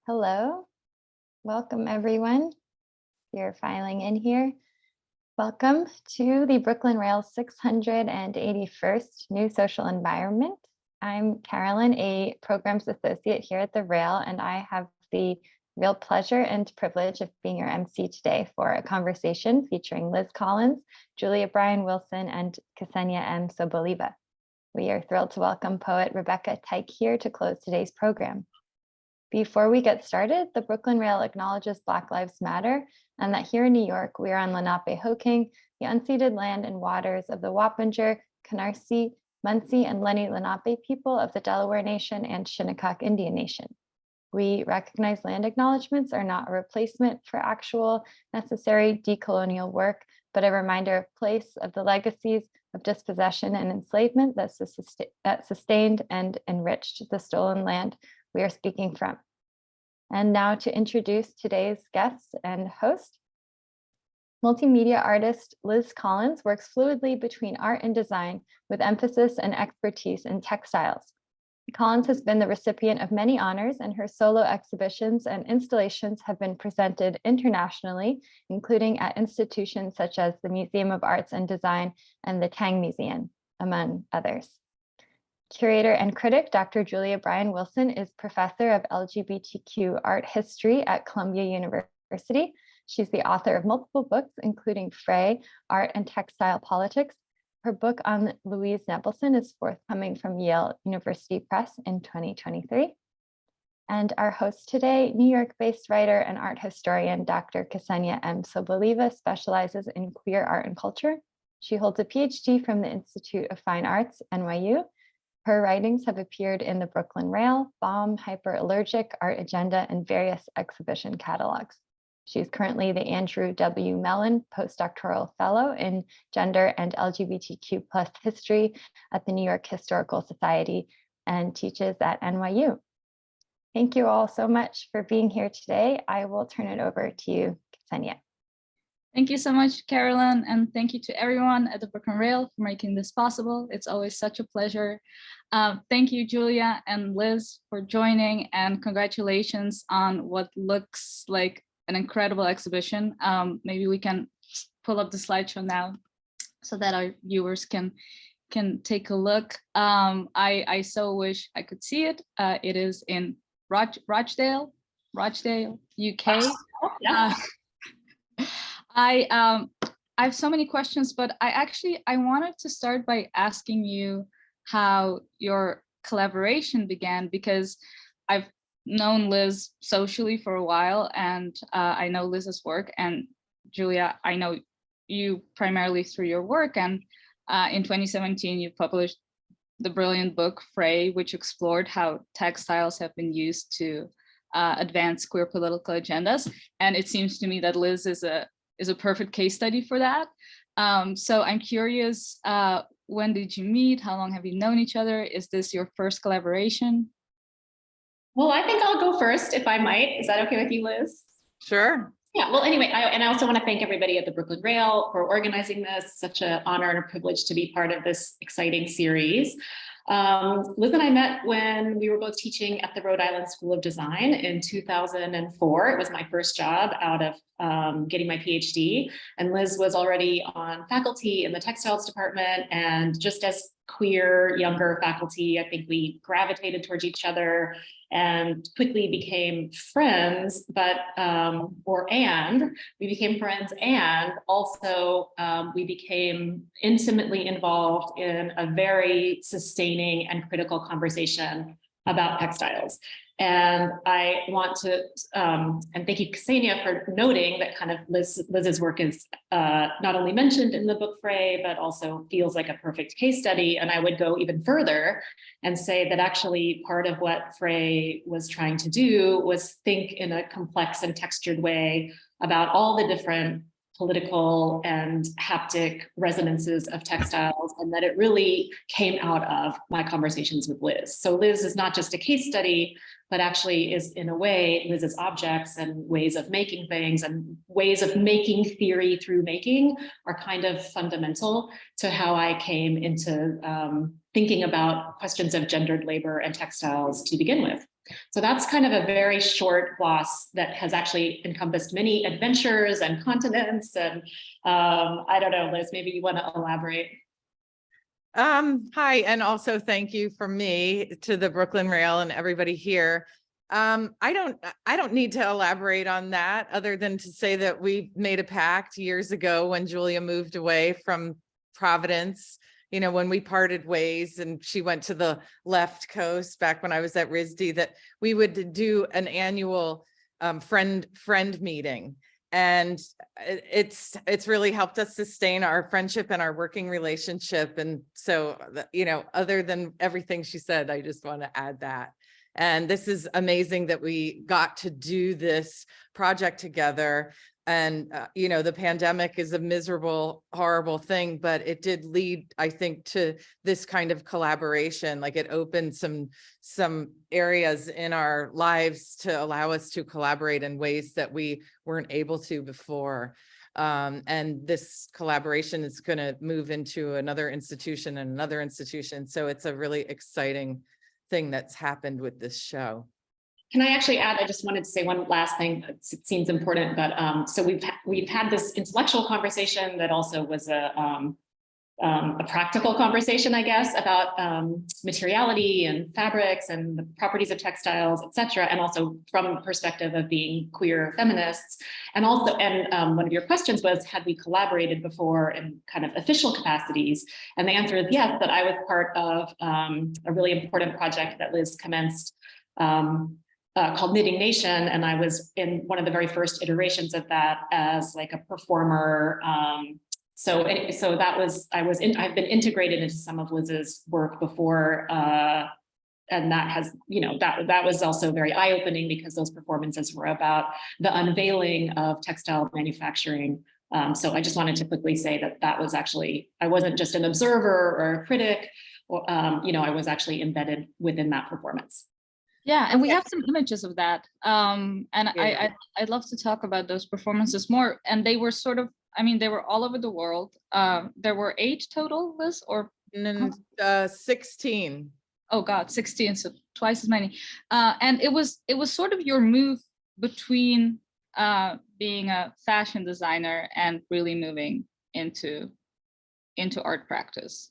Hello, welcome everyone. You're filing in here. Welcome to the Brooklyn Rail's 681st New Social Environment. I'm Carolyn, a programs associate here at the Rail, and I have the real pleasure and privilege of being your MC today for a conversation featuring Liz Collins, Julia Bryan-Wilson, and Ksenia M. Soboleva. We are thrilled to welcome poet Rebecca Teich here to close today's program. Before we get started, the Brooklyn Rail acknowledges Black Lives Matter and that here in New York, we are on Lenape-Hoking, the unceded land and waters of the Wappinger, Canarsie, Munsee, and Lenni Lenape people of the Delaware Nation and Shinnecock Indian Nation. We recognize land acknowledgements are not a replacement for actual necessary decolonial work, but a reminder of place of the legacies of dispossession and enslavement that sustained and enriched the stolen land we are speaking from. And now to introduce today's guest and host. Multimedia artist Liz Collins works fluidly between art and design with emphasis and expertise in textiles. Collins has been the recipient of many honors, and her solo exhibitions and installations have been presented internationally, including at institutions such as the Museum of Arts and Design and the Tang Museum, among others. Curator and critic Dr. Julia Bryan-Wilson is professor of LGBTQ art history at Columbia University. She's the author of multiple books, including Fray, Art and Textile Politics. Her book on Louise Nevelson is forthcoming from Yale University Press in 2023. And our host today, New York-based writer and art historian, Dr. Ksenia M. Soboleva, specializes in queer art and culture. She holds a PhD from the Institute of Fine Arts, NYU. Her writings have appeared in the Brooklyn Rail, Bomb, Hyperallergic, Art Agenda, and various exhibition catalogs. She's currently the Andrew W. Mellon Postdoctoral Fellow in Gender and LGBTQ+ History at the New York Historical Society and teaches at NYU. Thank you all so much for being here today. I will turn it over to you, Ksenia. Thank you so much, Carolyn, and thank you to everyone at the Brooklyn Rail for making this possible. It's always such a pleasure. Thank you, Julia and Liz, for joining, and congratulations on what looks like an incredible exhibition. Maybe we can pull up the slideshow now so that our viewers can take a look. I so wish I could see it. It is in Rochdale, UK. Yeah. I have so many questions, but I wanted to start by asking you how your collaboration began, because I've known Liz socially for a while, and I know Liz's work, and Julia, I know you primarily through your work, and in 2017 you published the brilliant book Fray, which explored how textiles have been used to advance queer political agendas, and it seems to me that Liz is a perfect case study for that. So I'm curious, when did you meet? How long have you known each other? Is this your first collaboration? Well, I think I'll go first, if I might. Is that okay with you, Liz? Sure. Yeah, well, anyway, I also want to thank everybody at the Brooklyn Rail for organizing this. Such an honor and a privilege to be part of this exciting series. Liz and I met when we were both teaching at the Rhode Island School of Design in 2004. It was my first job out of getting my PhD, and Liz was already on faculty in the textiles department, and just as queer, younger faculty, I think we gravitated towards each other and quickly became friends, we became friends, and also we became intimately involved in a very sustaining and critical conversation about textiles. And I want to, and thank you, Ksenia, for noting that kind of Liz's work is not only mentioned in the book Fray, but also feels like a perfect case study. And I would go even further and say that actually part of what Fray was trying to do was think in a complex and textured way about all the different political and haptic resonances of textiles, and that it really came out of my conversations with Liz. So Liz is not just a case study, but actually is, in a way, Liz's objects and ways of making things and ways of making theory through making are kind of fundamental to how I came into thinking about questions of gendered labor and textiles to begin with. So that's kind of a very short gloss that has actually encompassed many adventures and continents. And I don't know, Liz, maybe you want to elaborate. Hi, and also thank you from me to the Brooklyn Rail and everybody here. I don't need to elaborate on that other than to say that we made a pact years ago when Julia moved away from Providence, you know, when we parted ways and she went to the left coast back when I was at RISD, that we would do an annual friend meeting. And it's really helped us sustain our friendship and our working relationship. And so, you know, other than everything she said, I just want to add that. And this is amazing that we got to do this project together. And, you know, the pandemic is a miserable, horrible thing, but it did lead, I think, to this kind of collaboration. Like it opened some areas in our lives to allow us to collaborate in ways that we weren't able to before. And this collaboration is going to move into another institution and another institution. So it's a really exciting thing that's happened with this show. Can I actually add, I just wanted to say one last thing. It seems important, but so we've had this intellectual conversation that also was a practical conversation, I guess, about materiality and fabrics and the properties of textiles, et cetera, and also from the perspective of being queer feminists. And also, one of your questions was, had we collaborated before in kind of official capacities? And the answer is yes, that I was part of a really important project that Liz commenced called Knitting Nation, and I was in one of the very first iterations of that as like a performer. So that was, I've been integrated into some of Liz's work before, and that has, you know, that was also very eye-opening because those performances were about the unveiling of textile manufacturing. So I just wanted to quickly say that was actually, I wasn't just an observer or a critic, or you know, I was actually embedded within that performance. Yeah, and we have some images of that. And Yeah. I'd love to talk about those performances more. And they were sort of, I mean, they were all over the world. There were 8 total, Liz, or? And then 16. Oh God, 16, so twice as many. And it was sort of your move between being a fashion designer and really moving into art practice.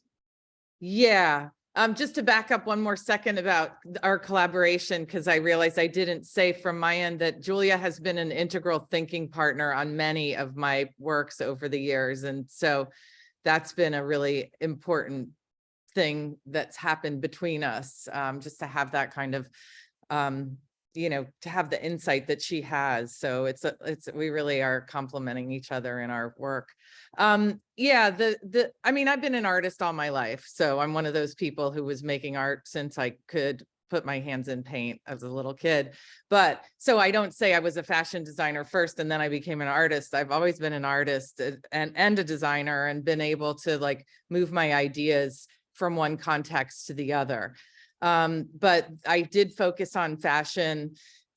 Yeah. Just to back up one more second about our collaboration, because I realized I didn't say from my end that Julia has been an integral thinking partner on many of my works over the years. And so that's been a really important thing that's happened between us, just to have that kind of, you know, to have the insight that she has. So we really are complementing each other in our work. Yeah, I mean, I've been an artist all my life. So I'm one of those people who was making art since I could put my hands in paint as a little kid. But so I don't say I was a fashion designer first and then I became an artist. I've always been an artist and a designer, and been able to like move my ideas from one context to the other. But I did focus on fashion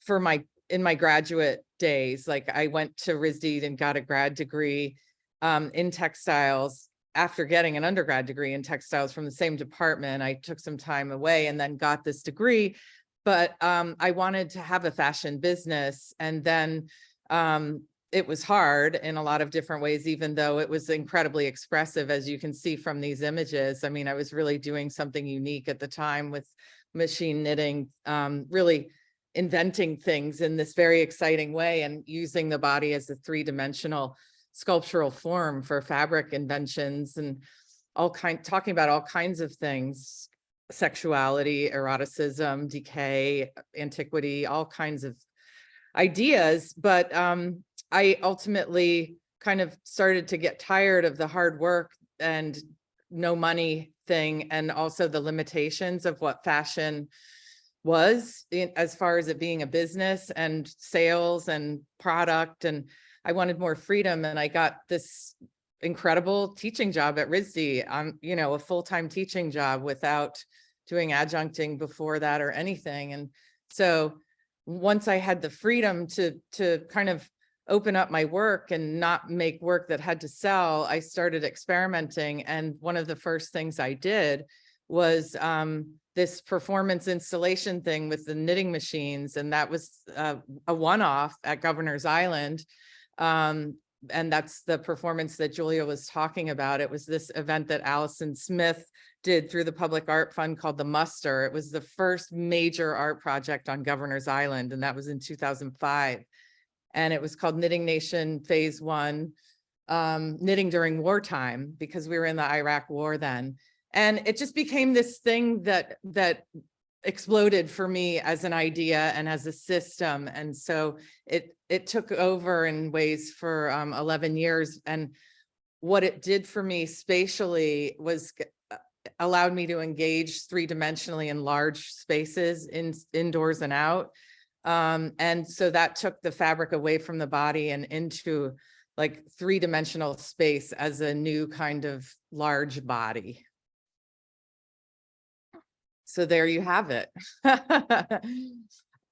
in my graduate days. Like I went to RISD and got a grad degree in textiles. After getting an undergrad degree in textiles from the same department, I took some time away and then got this degree. But I wanted to have a fashion business, and then it was hard in a lot of different ways, even though it was incredibly expressive, as you can see from these images. I mean, I was really doing something unique at the time with machine knitting, really inventing things in this very exciting way and using the body as a 3-dimensional sculptural form for fabric inventions and talking about all kinds of things: sexuality, eroticism, decay, antiquity, all kinds of ideas. But I ultimately kind of started to get tired of the hard work and no money thing, and also the limitations of what fashion was as far as it being a business and sales and product. And I wanted more freedom, and I got this incredible teaching job at RISD, you know, a full-time teaching job without doing adjuncting before that or anything. And so once I had the freedom to kind of open up my work and not make work that had to sell, I started experimenting. And one of the first things I did was this performance installation thing with the knitting machines. And that was a one-off at Governor's Island. And that's the performance that Julia was talking about. It was this event that Allison Smith did through the Public Art Fund called the Muster. It was the first major art project on Governor's Island, and that was in 2005. And it was called Knitting Nation Phase 1, knitting during wartime, because we were in the Iraq War then. And it just became this thing that exploded for me as an idea and as a system. And so it took over in ways for 11 years. And what it did for me spatially was allowed me to engage three-dimensionally in large spaces, indoors and out. And so that took the fabric away from the body and into like three-dimensional space as a new kind of large body. So there you have it.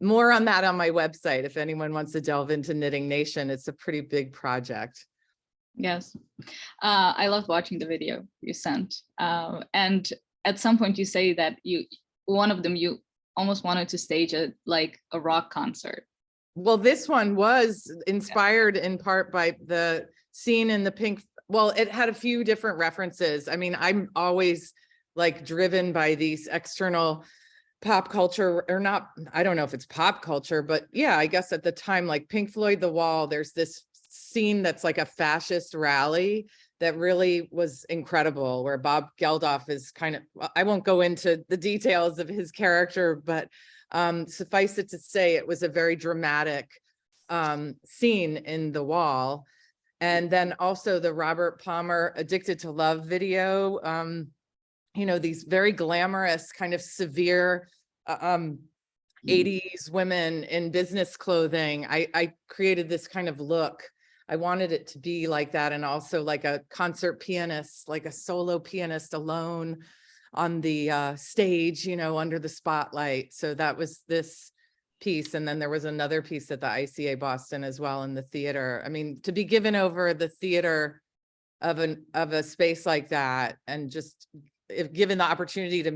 More on that on my website if anyone wants to delve into Knitting Nation. It's a pretty big project. Yes, I loved watching the video you sent. And at some point you say that one of them you almost wanted to stage like a rock concert. Well, this one was inspired in part by the scene in the pink. Well, it had a few different references. I mean, I'm always like driven by these external pop culture, or not, I don't know if it's pop culture, but yeah, I guess at the time, like Pink Floyd, The Wall, there's this scene that's like a fascist rally that really was incredible, where Bob Geldof is kind of, I won't go into the details of his character, but suffice it to say, it was a very dramatic scene in The Wall. And then also the Robert Palmer Addicted to Love video, you know, these very glamorous kind of severe 80s women in business clothing. I created this kind of look. I wanted it to be like that, and also like a concert pianist, like a solo pianist alone on the stage, you know, under the spotlight. So that was this piece. And then there was another piece at the ICA Boston as well in the theater. I mean, to be given over the theater of a space like that, and just if given the opportunity to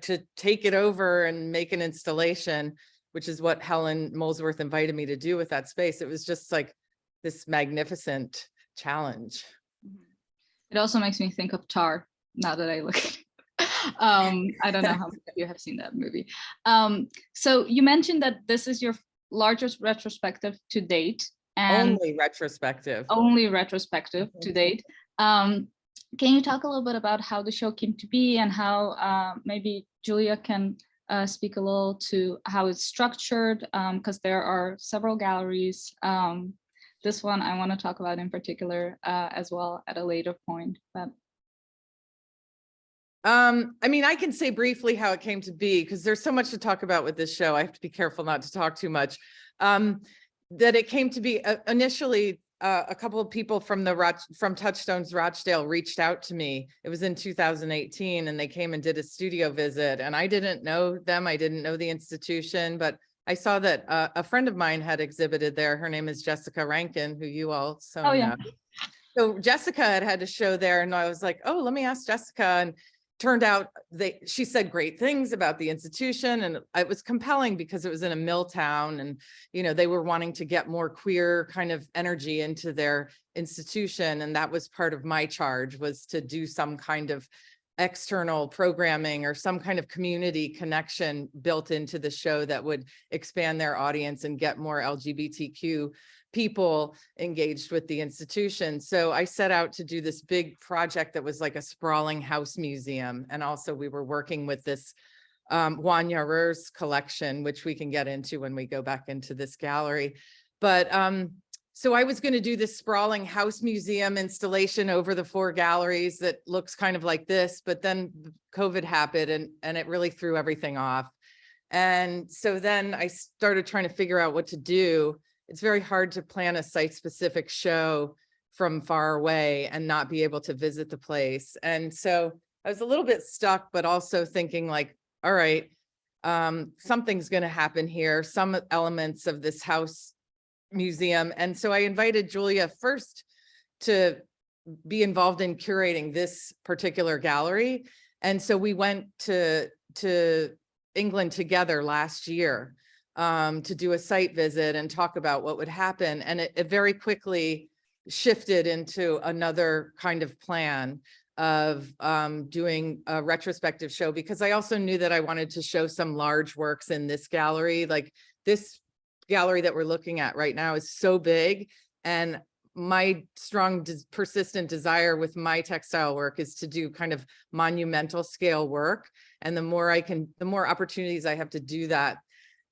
to take it over and make an installation, which is what Helen Molesworth invited me to do with that space, it was just like this magnificent challenge. It also makes me think of Tar, now that I look at it. I don't know how many of you have seen that movie. So you mentioned that this is your largest retrospective to date. And only retrospective to date. Can you talk a little bit about how the show came to be, and how maybe Julia can speak a little to how it's structured, because there are several galleries. This one I want to talk about in particular as well at a later point. But I mean, I can say briefly how it came to be, because there's so much to talk about with this show. I have to be careful not to talk too much. That it came to be initially, a couple of people from Touchstones Rochdale reached out to me. It was in 2018, and they came and did a studio visit, and I didn't know them. I didn't know the institution, but I saw that a friend of mine had exhibited there. Her name is Jessica Rankin, who you all know. So Jessica had a show there, and I was like, oh, let me ask Jessica. And turned out she said great things about the institution, and it was compelling because it was in a mill town, and you know, they were wanting to get more queer kind of energy into their institution, and that was part of my charge, was to do some kind of external programming or some kind of community connection built into the show that would expand their audience and get more LGBTQ people engaged with the institution. So I set out to do this big project that was like a sprawling house museum. And also we were working with this Juan Yarur's collection, which we can get into when we go back into this gallery. But so I was going to do this sprawling house museum installation over the 4 galleries that looks kind of like this, but then COVID happened and it really threw everything off. And so then I started trying to figure out what to do. It's very hard to plan a site-specific show from far away and not be able to visit the place. And so I was a little bit stuck, but also thinking like, all right, something's going to happen here, some elements of this house museum. And so I invited Julia first to be involved in curating this particular gallery. And so we went to to England together last year to do a site visit and talk about what would happen. And it very quickly shifted into another kind of plan of doing a retrospective show, because I also knew that I wanted to show some large works in this gallery. Like this gallery that we're looking at right now is so big, and my strong persistent desire with my textile work is to do kind of monumental scale work. And the more opportunities I have to do that,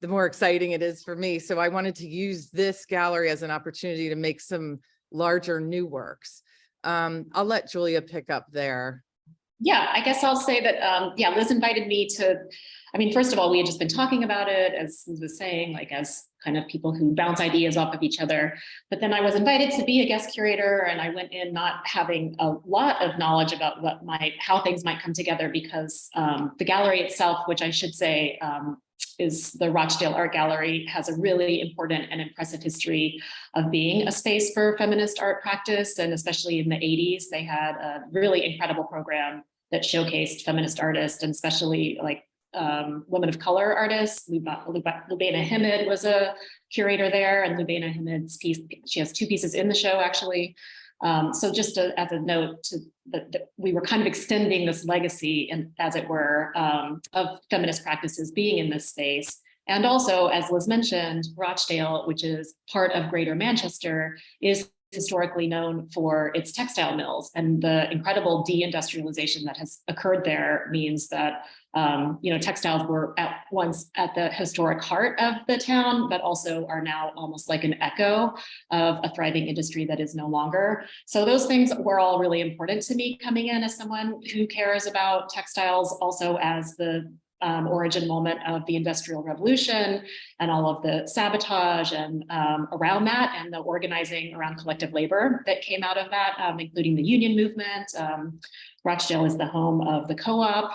the more exciting it is for me. So I wanted to use this gallery as an opportunity to make some larger new works. I'll let Julia pick up there. Yeah, I guess I'll say that, yeah, Liz invited me to, I mean, first of all, we had just been talking about it, as Liz was saying, like as kind of people who bounce ideas off of each other. But then I was invited to be a guest curator, and I went in not having a lot of knowledge about how things might come together, because the gallery itself, which I should say is the Rochdale Art Gallery, has a really important and impressive history of being a space for feminist art practice. And especially in the 80s, they had a really incredible program that showcased feminist artists, and especially like women of color artists. Lubena Hamid was a curator there, and Lubena Hamid's piece, she has 2 pieces in the show actually. So just as a note to that we were kind of extending this legacy, and as it were, of feminist practices being in this space. And also, as Liz mentioned, Rochdale, which is part of Greater Manchester, is historically known for its textile mills, and the incredible deindustrialization that has occurred there means that textiles were at once at the historic heart of the town, but also are now almost like an echo of a thriving industry that is no longer. So those things were all really important to me coming in as someone who cares about textiles, also as the origin moment of the Industrial Revolution and all of the sabotage and around that, and the organizing around collective labor that came out of that, including the union movement. Rochdale is the home of the co-op.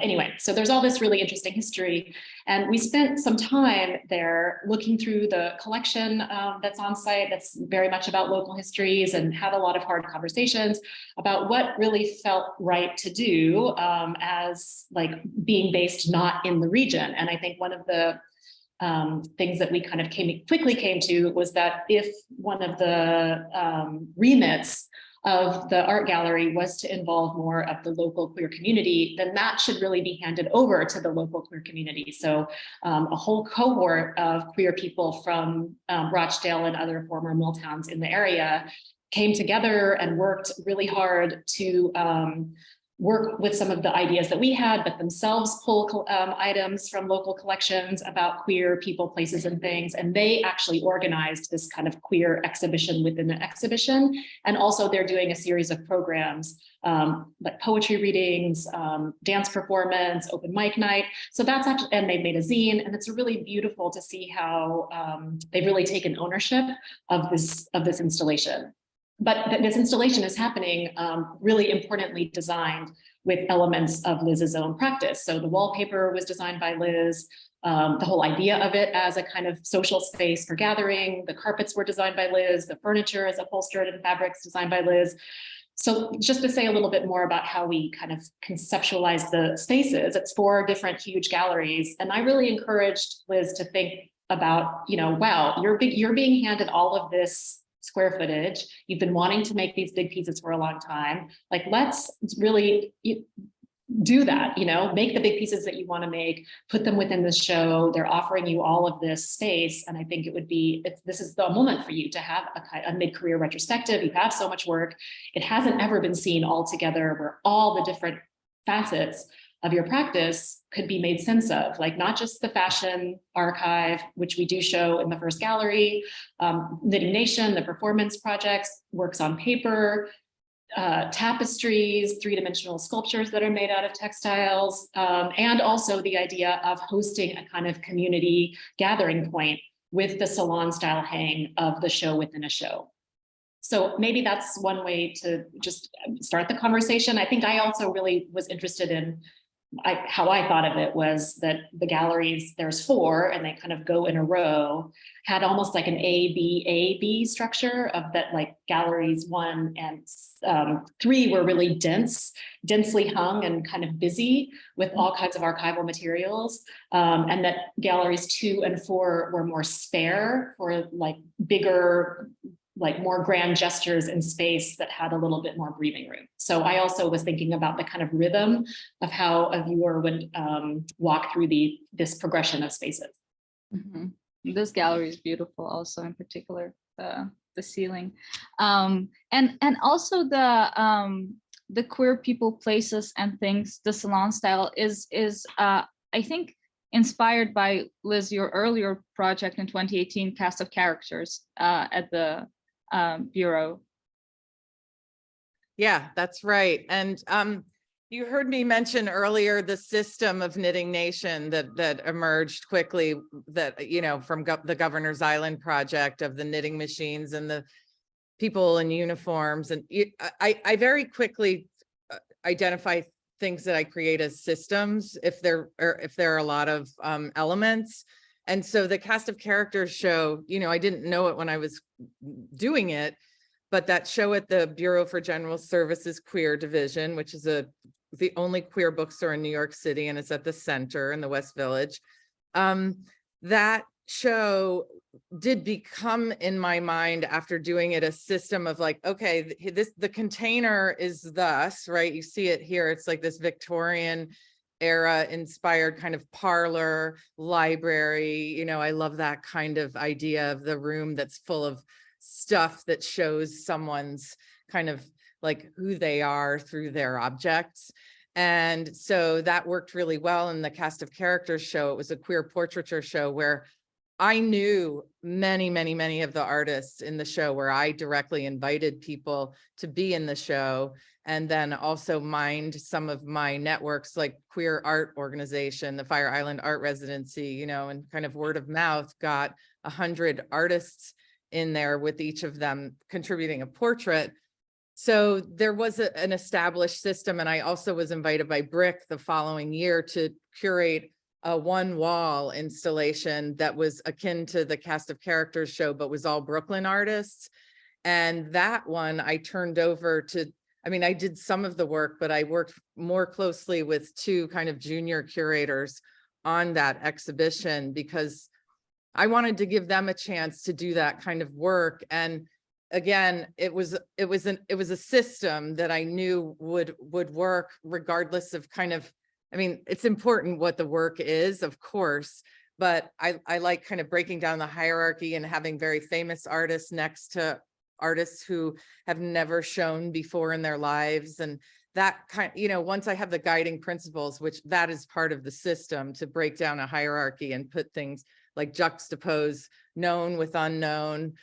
Anyway, so there's all this really interesting history. And we spent some time there looking through the collection that's on site, that's very much about local histories, and had a lot of hard conversations about what really felt right to do as like being based not in the region. And I think one of the things that we kind of quickly came to was that if one of the remits of the art gallery was to involve more of the local queer community, then that should really be handed over to the local queer community. So a whole cohort of queer people from Rochdale and other former mill towns in the area came together and worked really hard to work with some of the ideas that we had, but themselves pull items from local collections about queer people, places, and things. And they actually organized this kind of queer exhibition within an exhibition. And also they're doing a series of programs like poetry readings, dance performance, open mic night. So that's actually, and they've made a zine, and it's really beautiful to see how they've really taken ownership of this installation. But this installation is happening really importantly designed with elements of Liz's own practice. So the wallpaper was designed by Liz, the whole idea of it as a kind of social space for gathering, the carpets were designed by Liz, the furniture is upholstered in fabrics designed by Liz. So just to say a little bit more about how we kind of conceptualize the spaces, it's 4 different huge galleries. And I really encouraged Liz to think about, wow, you're being handed all of this square footage. You've been wanting to make these big pieces for a long time. Like, let's really do that, make the big pieces that you want to make, put them within the show. They're offering you all of this space. And I think this is the moment for you to have a mid-career retrospective. You have so much work. It hasn't ever been seen all together, where all the different facets of your practice could be made sense of, like not just the fashion archive, which we do show in the first gallery, Knitting Nation, the performance projects, works on paper, tapestries, 3-dimensional sculptures that are made out of textiles, and also the idea of hosting a kind of community gathering point with the salon style hang of the show within a show. So maybe that's one way to just start the conversation. I think I also really was interested in how I thought of it was that the galleries, there's 4 and they kind of go in a row, had almost like an A, B structure of that, like galleries 1 and 3 were really densely hung and kind of busy with all kinds of archival materials. And that galleries 2 and 4 were more spare for like bigger, like more grand gestures in space that had a little bit more breathing room. So I also was thinking about the kind of rhythm of how a viewer would walk through this progression of spaces. Mm-hmm. This gallery is beautiful also, in particular, the ceiling. And also the queer people, places and things, the salon style is I think inspired by, Liz, your earlier project in 2018, Cast of Characters at the Bureau. Yeah, that's right. And you heard me mention earlier the system of Knitting Nation that emerged quickly, that, you know, from the Governor's Island project of the knitting machines and the people in uniforms. And I very quickly identify things that I create as systems if there are a lot of elements. And so the Cast of Characters show, you know, I didn't know it when I was doing it, but that show at the Bureau for General Services Queer Division, which is the only queer bookstore in New York City, and it's at the center in the West Village. That show did become, in my mind, after doing it, a system of like, okay, the container is thus, right? You see it here. It's like this Victorian era inspired kind of parlor, library. You know, I love that kind of idea of the room that's full of stuff that shows someone's kind of like who they are through their objects. And so that worked really well in the Cast of Characters show. It was a queer portraiture show where I knew many of the artists in the show, where I directly invited people to be in the show, and then also mined some of my networks like Queer Art Organization, the Fire Island Art Residency, you know, and kind of word of mouth got 100 artists in there, with each of them contributing a portrait. So there was an established system. And I also was invited by Brick the following year to curate a one wall installation that was akin to the Cast of Characters show, but was all Brooklyn artists. And that one I turned over to, I mean, I did some of the work, but I worked more closely with 2 kind of junior curators on that exhibition, because I wanted to give them a chance to do that kind of work. And again, it was a system that I knew would work regardless of kind of, I mean, it's important what the work is, of course, but I like kind of breaking down the hierarchy and having very famous artists next to artists who have never shown before in their lives. And that kind, you know, once I have the guiding principles, which that is part of the system, to break down a hierarchy and put things like juxtapose known with unknown.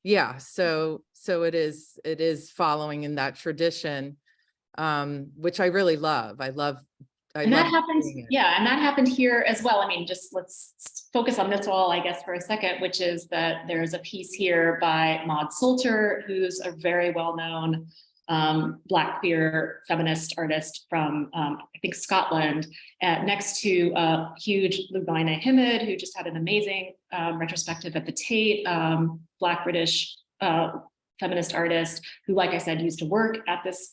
Yeah, so it is following in that tradition, which I really love. I love that happened, yeah, and that happened here as well. I mean, just let's focus on this wall, I guess, for a second, which is that there's a piece here by Maud Salter, who's a very well-known Black queer feminist artist from, I think, Scotland, next to a huge Lubina Himid, who just had an amazing retrospective at the Tate, Black British feminist artist who, like I said, used to work at this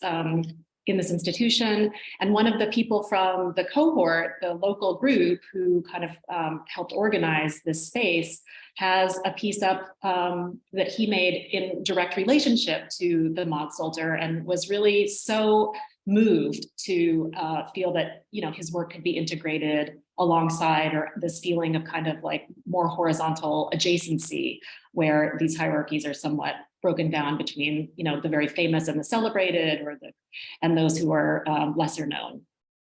in this institution. And one of the people from the cohort, the local group who kind of helped organize this space, has a piece up that he made in direct relationship to the Maud Salter, and was really so moved to feel that, you know, his work could be integrated alongside, or this feeling of kind of like more horizontal adjacency, where these hierarchies are somewhat broken down between, you know, the very famous and the celebrated, or and those who are lesser known.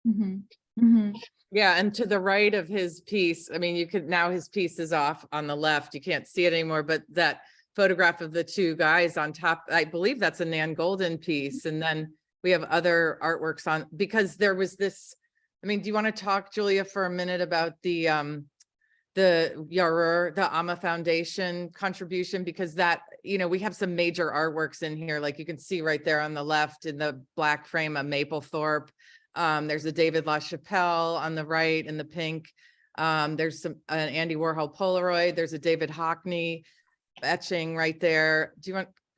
Mm-hmm. Mm-hmm. Yeah, and to the right of his piece, I mean, you could, now his piece is off on the left, you can't see it anymore, but that photograph of the 2 guys on top, I believe that's a Nan Golden piece. And then we have other artworks on, because there was this, I mean, do you want to talk, Julia, for a minute about the Yarur, the Amma Foundation contribution? Because that, you know, we have some major artworks in here, like you can see right there on the left in the black frame, a Maplethorpe There's a David LaChapelle on the right in the pink. There's an Andy Warhol Polaroid. There's a David Hockney etching right there.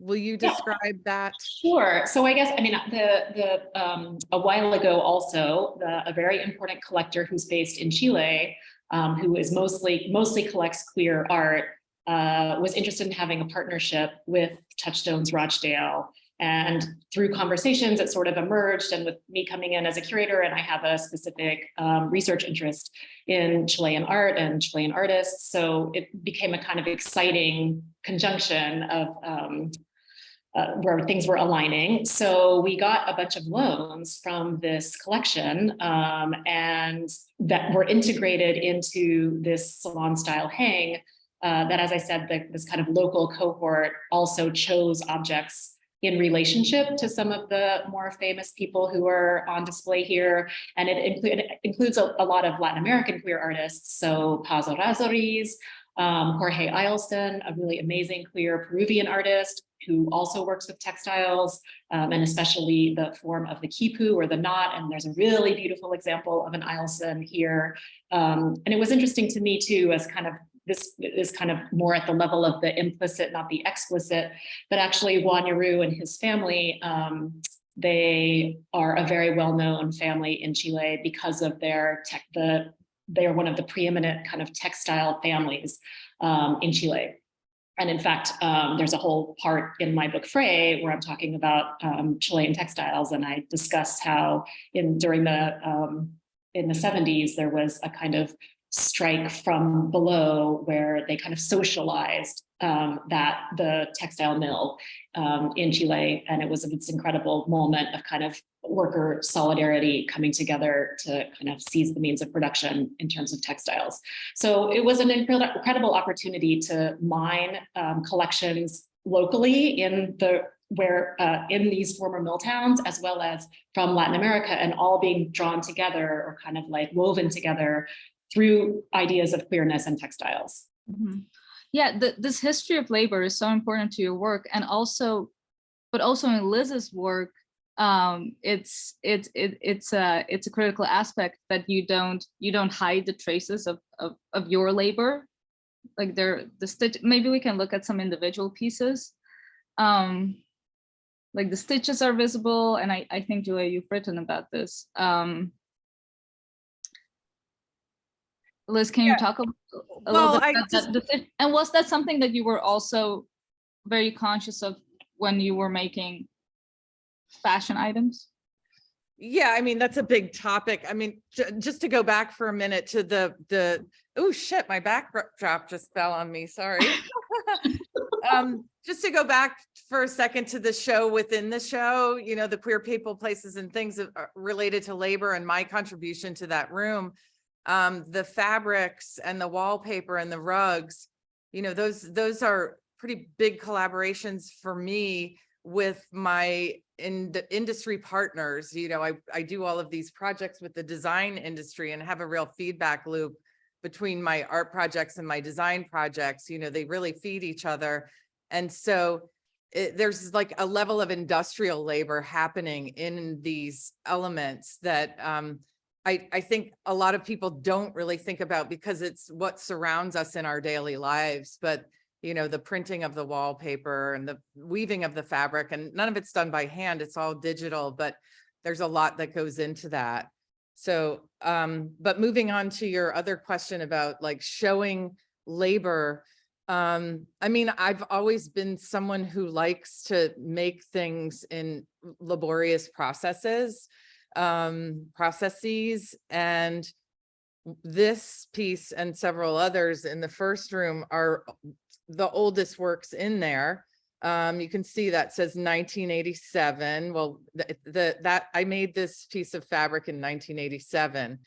Will you describe that? Sure. So I guess, I mean, a while ago also, a very important collector who's based in Chile, who is mostly collects queer art, was interested in having a partnership with Touchstones Rochdale. And through conversations, it sort of emerged, and with me coming in as a curator, and I have a specific research interest in Chilean art and Chilean artists. So it became a kind of exciting conjunction of where things were aligning. So we got a bunch of loans from this collection and that were integrated into this salon style hang that, as I said, this kind of local cohort also chose objects in relationship to some of the more famous people who are on display here. And it includes a lot of Latin American queer artists. So Paz Razoriz, Jorge Eilson, a really amazing queer Peruvian artist who also works with textiles, and especially the form of the quipu or the knot. And there's a really beautiful example of an Eilson here. And it was interesting to me too, as kind of this is kind of more at the level of the implicit, not the explicit, but actually Juan Yaru and his family, they are a very well-known family in Chile because of they are one of the preeminent kind of textile families in Chile. And in fact, there's a whole part in my book Frey where I'm talking about Chilean textiles, and I discuss how in the 70s there was a kind of strike from below where they kind of socialized the textile mill in Chile, and it was this incredible moment of kind of worker solidarity coming together to kind of seize the means of production in terms of textiles. So it was an incredible opportunity to mine collections locally in these former mill towns, as well as from Latin America, and all being drawn together or kind of like woven together through ideas of queerness and textiles. Mm-hmm. Yeah, this history of labor is so important to your work, and also in Liz's work, it's a critical aspect that you don't hide the traces of your labor, like the stitch. Maybe we can look at some individual pieces, like the stitches are visible, and I think Julia, you've written about this. Liz, can you talk a little bit about that? And was that something that you were also very conscious of when you were making fashion items? Yeah, I mean, that's a big topic. I mean, just to go back for a minute to the oh shit, my backdrop just fell on me, sorry. Just to go back for a second to the show within the show, you know, the queer people, places, and things related to labor and my contribution to that room. The fabrics and the wallpaper and the rugs, you know, those are pretty big collaborations for me with my industry partners. You know, I do all of these projects with the design industry and have a real feedback loop between my art projects and my design projects. You know, they really feed each other. And so there's like a level of industrial labor happening in these elements that I think a lot of people don't really think about because it's what surrounds us in our daily lives. But, you know, the printing of the wallpaper and the weaving of the fabric, and none of it's done by hand, it's all digital, but there's a lot that goes into that. So, but moving on to your other question about like showing labor. I mean, I've always been someone who likes to make things in laborious processes. And this piece and several others in the first room are the oldest works in there. You can see that says 1987. Well, that I made this piece of fabric in 1987.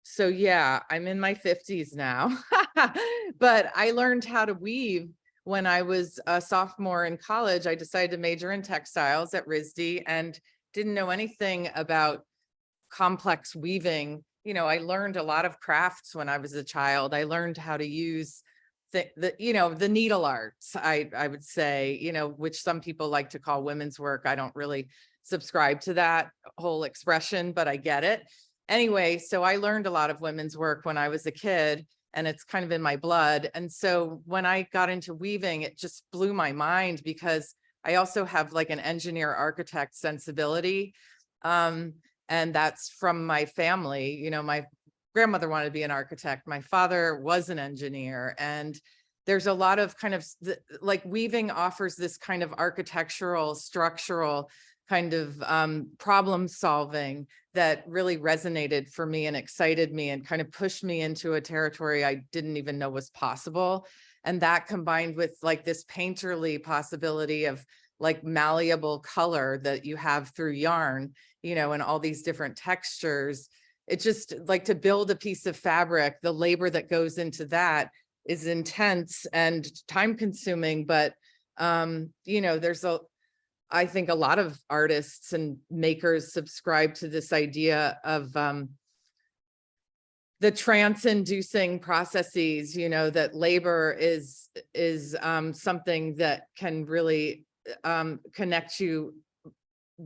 So yeah, I'm in my 50s now, but I learned how to weave when I was a sophomore in college. I decided to major in textiles at RISD and didn't know anything about complex weaving. You know, I learned a lot of crafts when I was a child. I learned how to use the needle arts, I would say, you know, which some people like to call women's work. I don't really subscribe to that whole expression, but I get it. Anyway, so I learned a lot of women's work when I was a kid, and it's kind of in my blood. And so when I got into weaving, it just blew my mind because I also have like an engineer architect sensibility. And that's from my family. You know, my grandmother wanted to be an architect. My father was an engineer. And there's a lot of kind of like weaving offers this kind of architectural, structural kind of problem solving that really resonated for me and excited me and kind of pushed me into a territory I didn't even know was possible. And that combined with like this painterly possibility of like malleable color that you have through yarn, you know, and all these different textures. It's just like to build a piece of fabric, the labor that goes into that is intense and time consuming, but you know, I think a lot of artists and makers subscribe to this idea of the trance-inducing processes, you know, that labor is something that can really connect you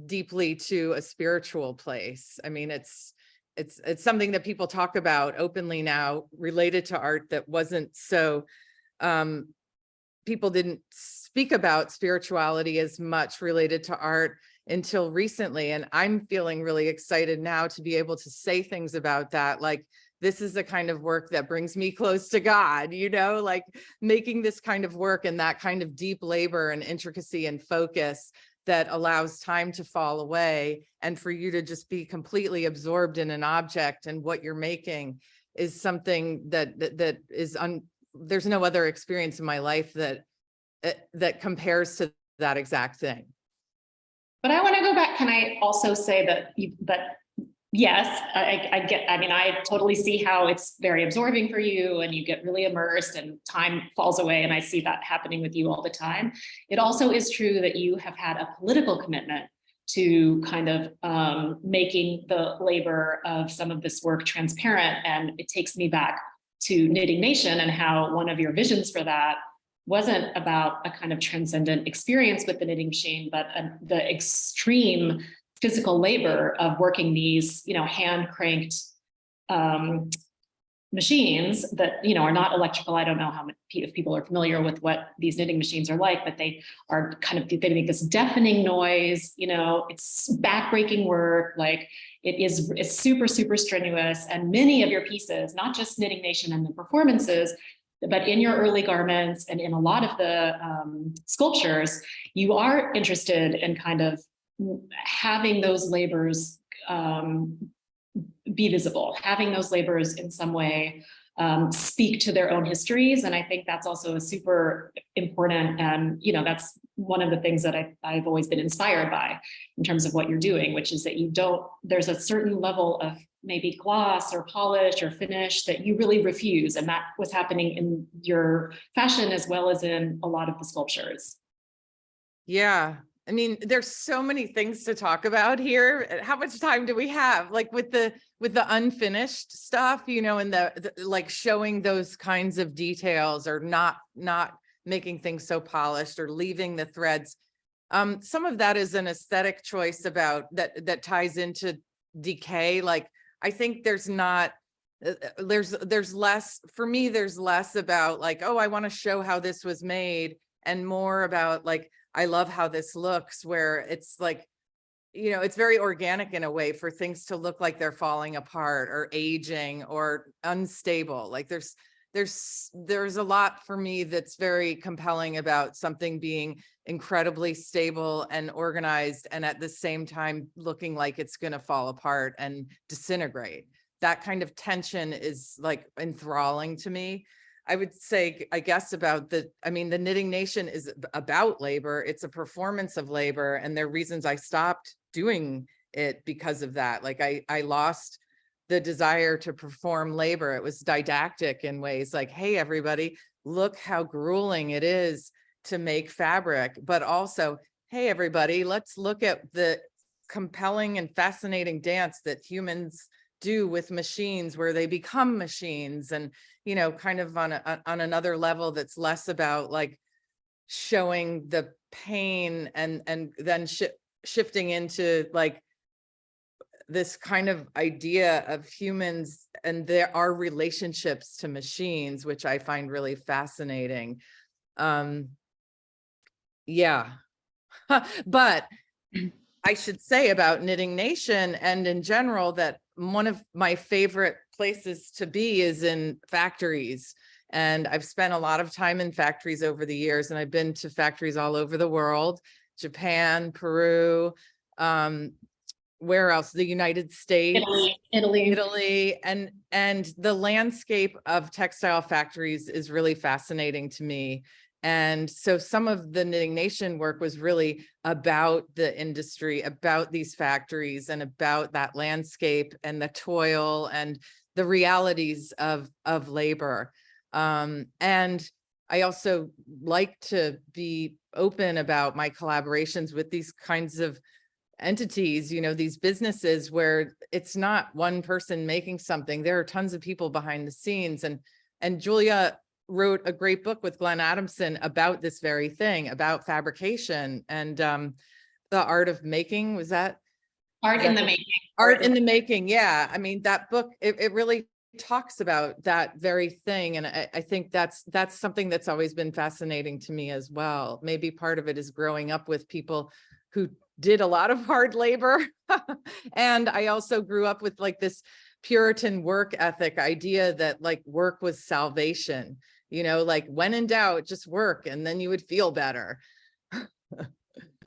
deeply to a spiritual place. I mean, it's something that people talk about openly now related to art that wasn't so, people didn't speak about spirituality as much related to art until recently. And I'm feeling really excited now to be able to say things about that. Like, this is the kind of work that brings me close to God, you know, like making this kind of work and that kind of deep labor and intricacy and focus that allows time to fall away and for you to just be completely absorbed in an object and what you're making is something that is there's no other experience in my life that compares to that exact thing. But I want to go back. Can I also say that yes, I mean, I totally see how it's very absorbing for you and you get really immersed and time falls away. And I see that happening with you all the time. It also is true that you have had a political commitment to kind of making the labor of some of this work transparent. And it takes me back to Knitting Nation and how one of your visions for that wasn't about a kind of transcendent experience with the knitting machine, but the extreme physical labor of working these, you know, hand cranked machines that, you know, are not electrical. I don't know how many if people are familiar with what these knitting machines are like, but they are kind of, they make this deafening noise, you know, it's backbreaking work. Like it's super, super strenuous. And many of your pieces, not just Knitting Nation and the performances, but in your early garments and in a lot of the sculptures, you are interested in kind of having those labors be visible, having those labors in some way speak to their own histories. And I think that's also a super important, and you know, that's one of the things that I've always been inspired by in terms of what you're doing, which is that you don't, there's a certain level of maybe gloss or polish or finish that you really refuse. And that was happening in your fashion as well as in a lot of the sculptures. Yeah. I mean, there's so many things to talk about here. How much time do we have? Like with the unfinished stuff, you know, and the like showing those kinds of details or not making things so polished or leaving the threads. Some of that is an aesthetic choice about that ties into decay. Like, I think there's less, for me, there's less about like, oh, I want to show how this was made, and more about like, I love how this looks, where it's like, you know, it's very organic in a way for things to look like they're falling apart or aging or unstable. Like there's a lot for me that's very compelling about something being incredibly stable and organized and at the same time looking like it's going to fall apart and disintegrate. That kind of tension is like enthralling to me. I would say, I guess, about the Knitting Nation is about labor. It's a performance of labor, and there are reasons I stopped doing it because of that. Like I lost the desire to perform labor. It was didactic in ways like, hey, everybody, look how grueling it is to make fabric, but also, hey, everybody, let's look at the compelling and fascinating dance that humans do with machines, where they become machines, and you know, kind of on another level that's less about like showing the pain and then shifting into like this kind of idea of humans and our relationships to machines, which I find really fascinating. Yeah, but I should say about Knitting Nation and in general that one of my favorite places to be is in factories. And I've spent a lot of time in factories over the years, and I've been to factories all over the world, Japan, Peru, where else? The United States, Italy, and the landscape of textile factories is really fascinating to me. And so some of the Knitting Nation work was really about the industry, about these factories, and about that landscape and the toil and the realities of labor. And I also like to be open about my collaborations with these kinds of entities, you know, these businesses where it's not one person making something. There are tons of people behind the scenes. And Julia wrote a great book with Glenn Adamson about this very thing, about fabrication and the art of making. Was that? Art in the Making. Art in the Making. Yeah. I mean, that book, it really talks about that very thing. And I think that's something that's always been fascinating to me as well. Maybe part of it is growing up with people who did a lot of hard labor. And I also grew up with like this Puritan work ethic idea that like work was salvation, you know, like when in doubt, just work and then you would feel better.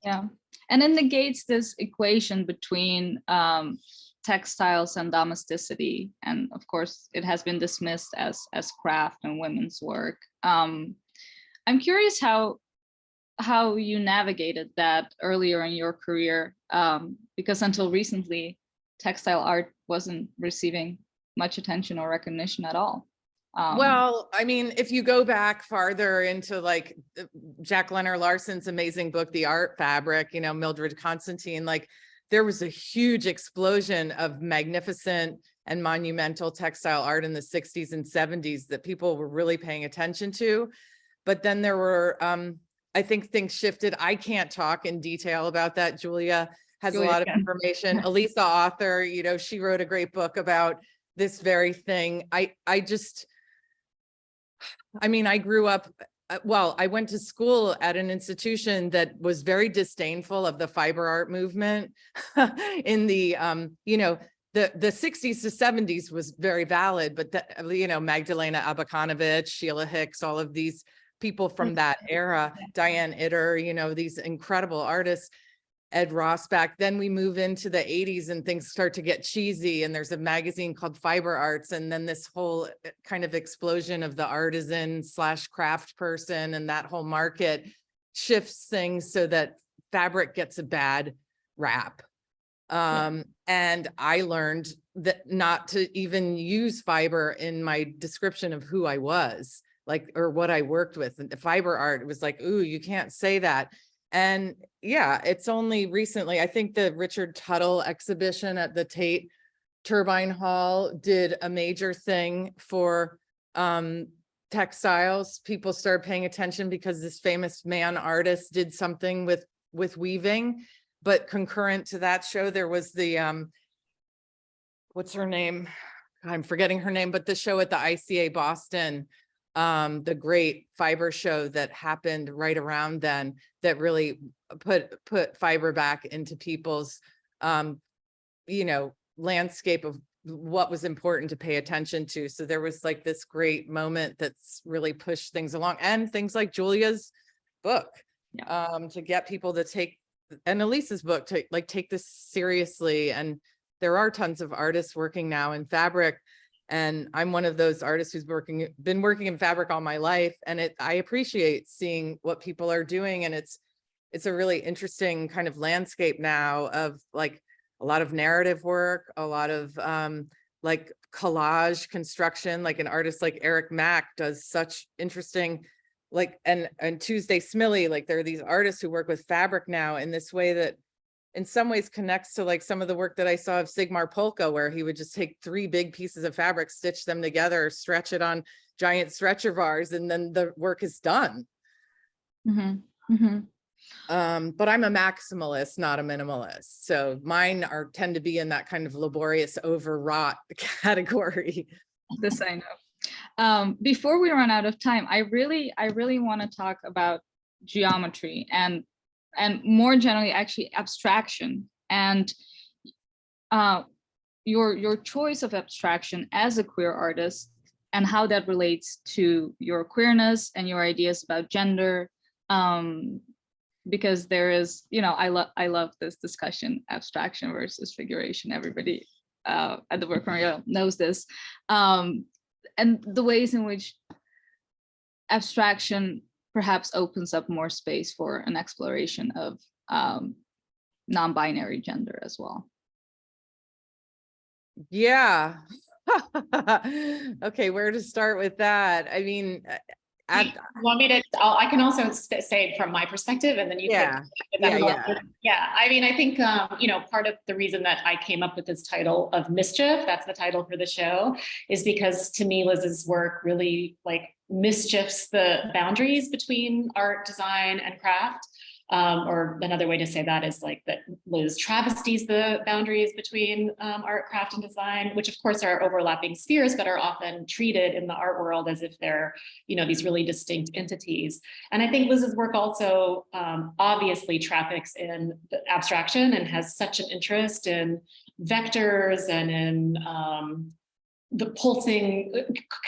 Yeah. And it negates this equation between textiles and domesticity. And of course, it has been dismissed as craft and women's work. I'm curious how you navigated that earlier in your career, because until recently, textile art wasn't receiving much attention or recognition at all. Well, I mean, if you go back farther into like Jack Leonard Larson's amazing book, The Art Fabric, you know, Mildred Constantine, like there was a huge explosion of magnificent and monumental textile art in the 60s and 70s that people were really paying attention to. But then there were, I think things shifted. I can't talk in detail about that. Julia has a lot of information. Elisa Author, you know, she wrote a great book about this very thing. I mean, I grew up, well, I went to school at an institution that was very disdainful of the fiber art movement in the, you know, the 60s to 70s was very valid, but, you know, Magdalena Abacanovich, Sheila Hicks, all of these people from that era, Diane Itter, you know, these incredible artists, Ed Rosbach. Then we move into the 80s and things start to get cheesy, and there's a magazine called Fiber Arts, and then this whole kind of explosion of the artisan / craft person, and that whole market shifts things so that fabric gets a bad rap. And I learned that not to even use fiber in my description of who I was, like, or what I worked with. And the fiber art, it was like, ooh, you can't say that. And yeah, it's only recently, I think the Richard Tuttle exhibition at the Tate Turbine Hall did a major thing for textiles. People started paying attention because this famous man artist did something with weaving. But concurrent to that show, there was the, what's her name? I'm forgetting her name, but the show at the ICA Boston, the great fiber show that happened right around then, that really put fiber back into people's, you know, landscape of what was important to pay attention to. So there was like this great moment that's really pushed things along, and things like Julia's book, to get people to take, and Elisa's book, to like take this seriously. And there are tons of artists working now in fabric. And I'm one of those artists who's been working in fabric all my life. And I appreciate seeing what people are doing. And it's a really interesting kind of landscape now of like a lot of narrative work, a lot of like collage construction, like an artist like Eric Mack does such interesting, like, and Tuesday Smiley, like there are these artists who work with fabric now in this way that in some ways connects to like some of the work that I saw of Sigmar Polka, where he would just take 3 big pieces of fabric, stitch them together, stretch it on giant stretcher bars, and then the work is done. Mm-hmm. Mm-hmm. But I'm a maximalist, not a minimalist. So mine tend to be in that kind of laborious, overwrought category. This I know. Before we run out of time, I really want to talk about geometry and more generally, actually, abstraction and your choice of abstraction as a queer artist and how that relates to your queerness and your ideas about gender. Because there is, I love this discussion, abstraction versus figuration. Everybody at the Brooklyn Rail knows this. And the ways in which abstraction perhaps opens up more space for an exploration of non-binary gender as well. Yeah. Okay, where to start with that? I mean, you want me to? I can also say from my perspective, and then you can. Yeah. I mean, I think part of the reason that I came up with this title of Mischief, that's the title for the show, is because to me, Liz's work really mischiefs the boundaries between art, design, and craft. Or another way to say that is that Liz travesties the boundaries between art, craft, and design, which of course are overlapping spheres, but are often treated in the art world as if they're, these really distinct entities. And I think Liz's work also obviously traffics in the abstraction and has such an interest in vectors and in the pulsing,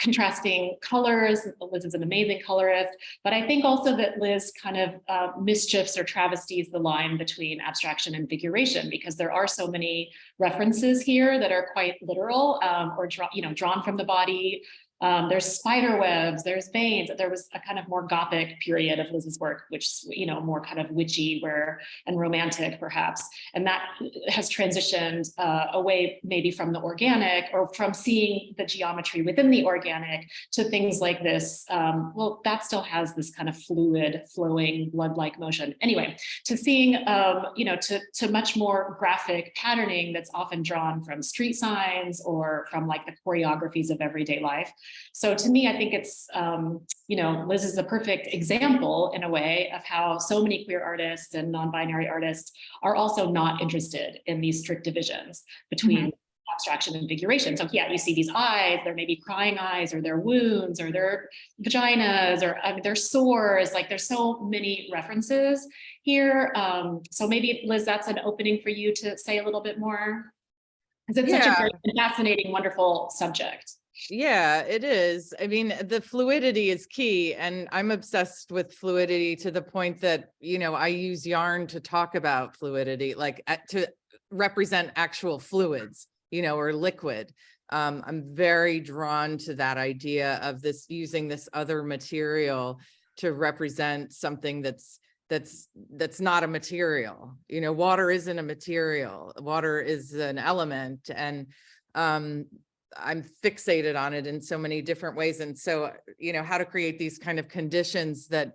contrasting colors. Liz is an amazing colorist, but I think also that Liz kind of mischiefs or travesties the line between abstraction and figuration, because there are so many references here that are quite literal or drawn from the body. There's spider webs, there's veins. There was a kind of more Gothic period of Liz's work, which more kind of witchy and romantic perhaps. And that has transitioned away maybe from the organic or from seeing the geometry within the organic to things like this. Well, that still has this kind of fluid, flowing, blood-like motion. Anyway, to seeing, to much more graphic patterning that's often drawn from street signs or from the choreographies of everyday life. So to me, I think it's, Liz is the perfect example in a way of how so many queer artists and non-binary artists are also not interested in these strict divisions between abstraction and figuration. So yeah, you see these eyes, there may be crying eyes, or their wounds, or their vaginas, or their sores. There's so many references here. So maybe Liz, that's an opening for you to say a little bit more, because it's such a great and fascinating, wonderful subject. Yeah, it is. I mean, the fluidity is key, and I'm obsessed with fluidity to the point that, I use yarn to talk about fluidity, to represent actual fluids, or liquid. I'm very drawn to that idea of using this other material to represent something that's not a material. Water isn't a material. Water is an element, and I'm fixated on it in so many different ways. And so, how to create these kind of conditions that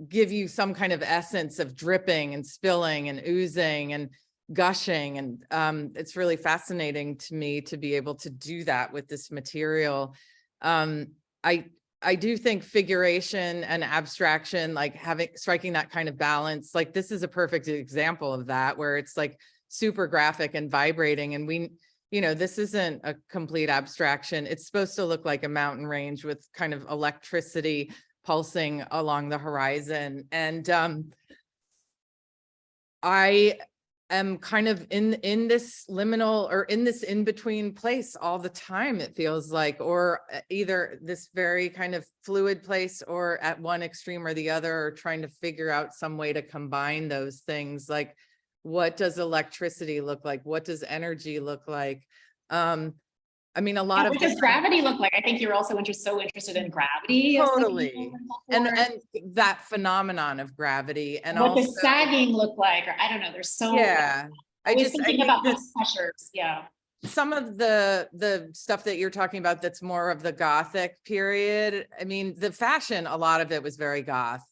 give you some kind of essence of dripping and spilling and oozing and gushing. And it's really fascinating to me to be able to do that with this material. I do think figuration and abstraction, striking that kind of balance, this is a perfect example of that, where it's super graphic and vibrating. And this isn't a complete abstraction. It's supposed to look like a mountain range with kind of electricity pulsing along the horizon. And I am kind of in this liminal, or in this in-between place all the time, it feels like, or either this very kind of fluid place, or at one extreme or the other, or trying to figure out some way to combine those things. What does electricity look like? What does energy look like? I mean, a lot of what does gravity look like? I think you're also so interested in gravity. Totally. And that phenomenon of gravity, and what also, does sagging look like? Or I don't know, there's so I think about these pressures. Yeah. Some of the stuff that you're talking about that's more of the Gothic period. I mean, the fashion, a lot of it was very goth.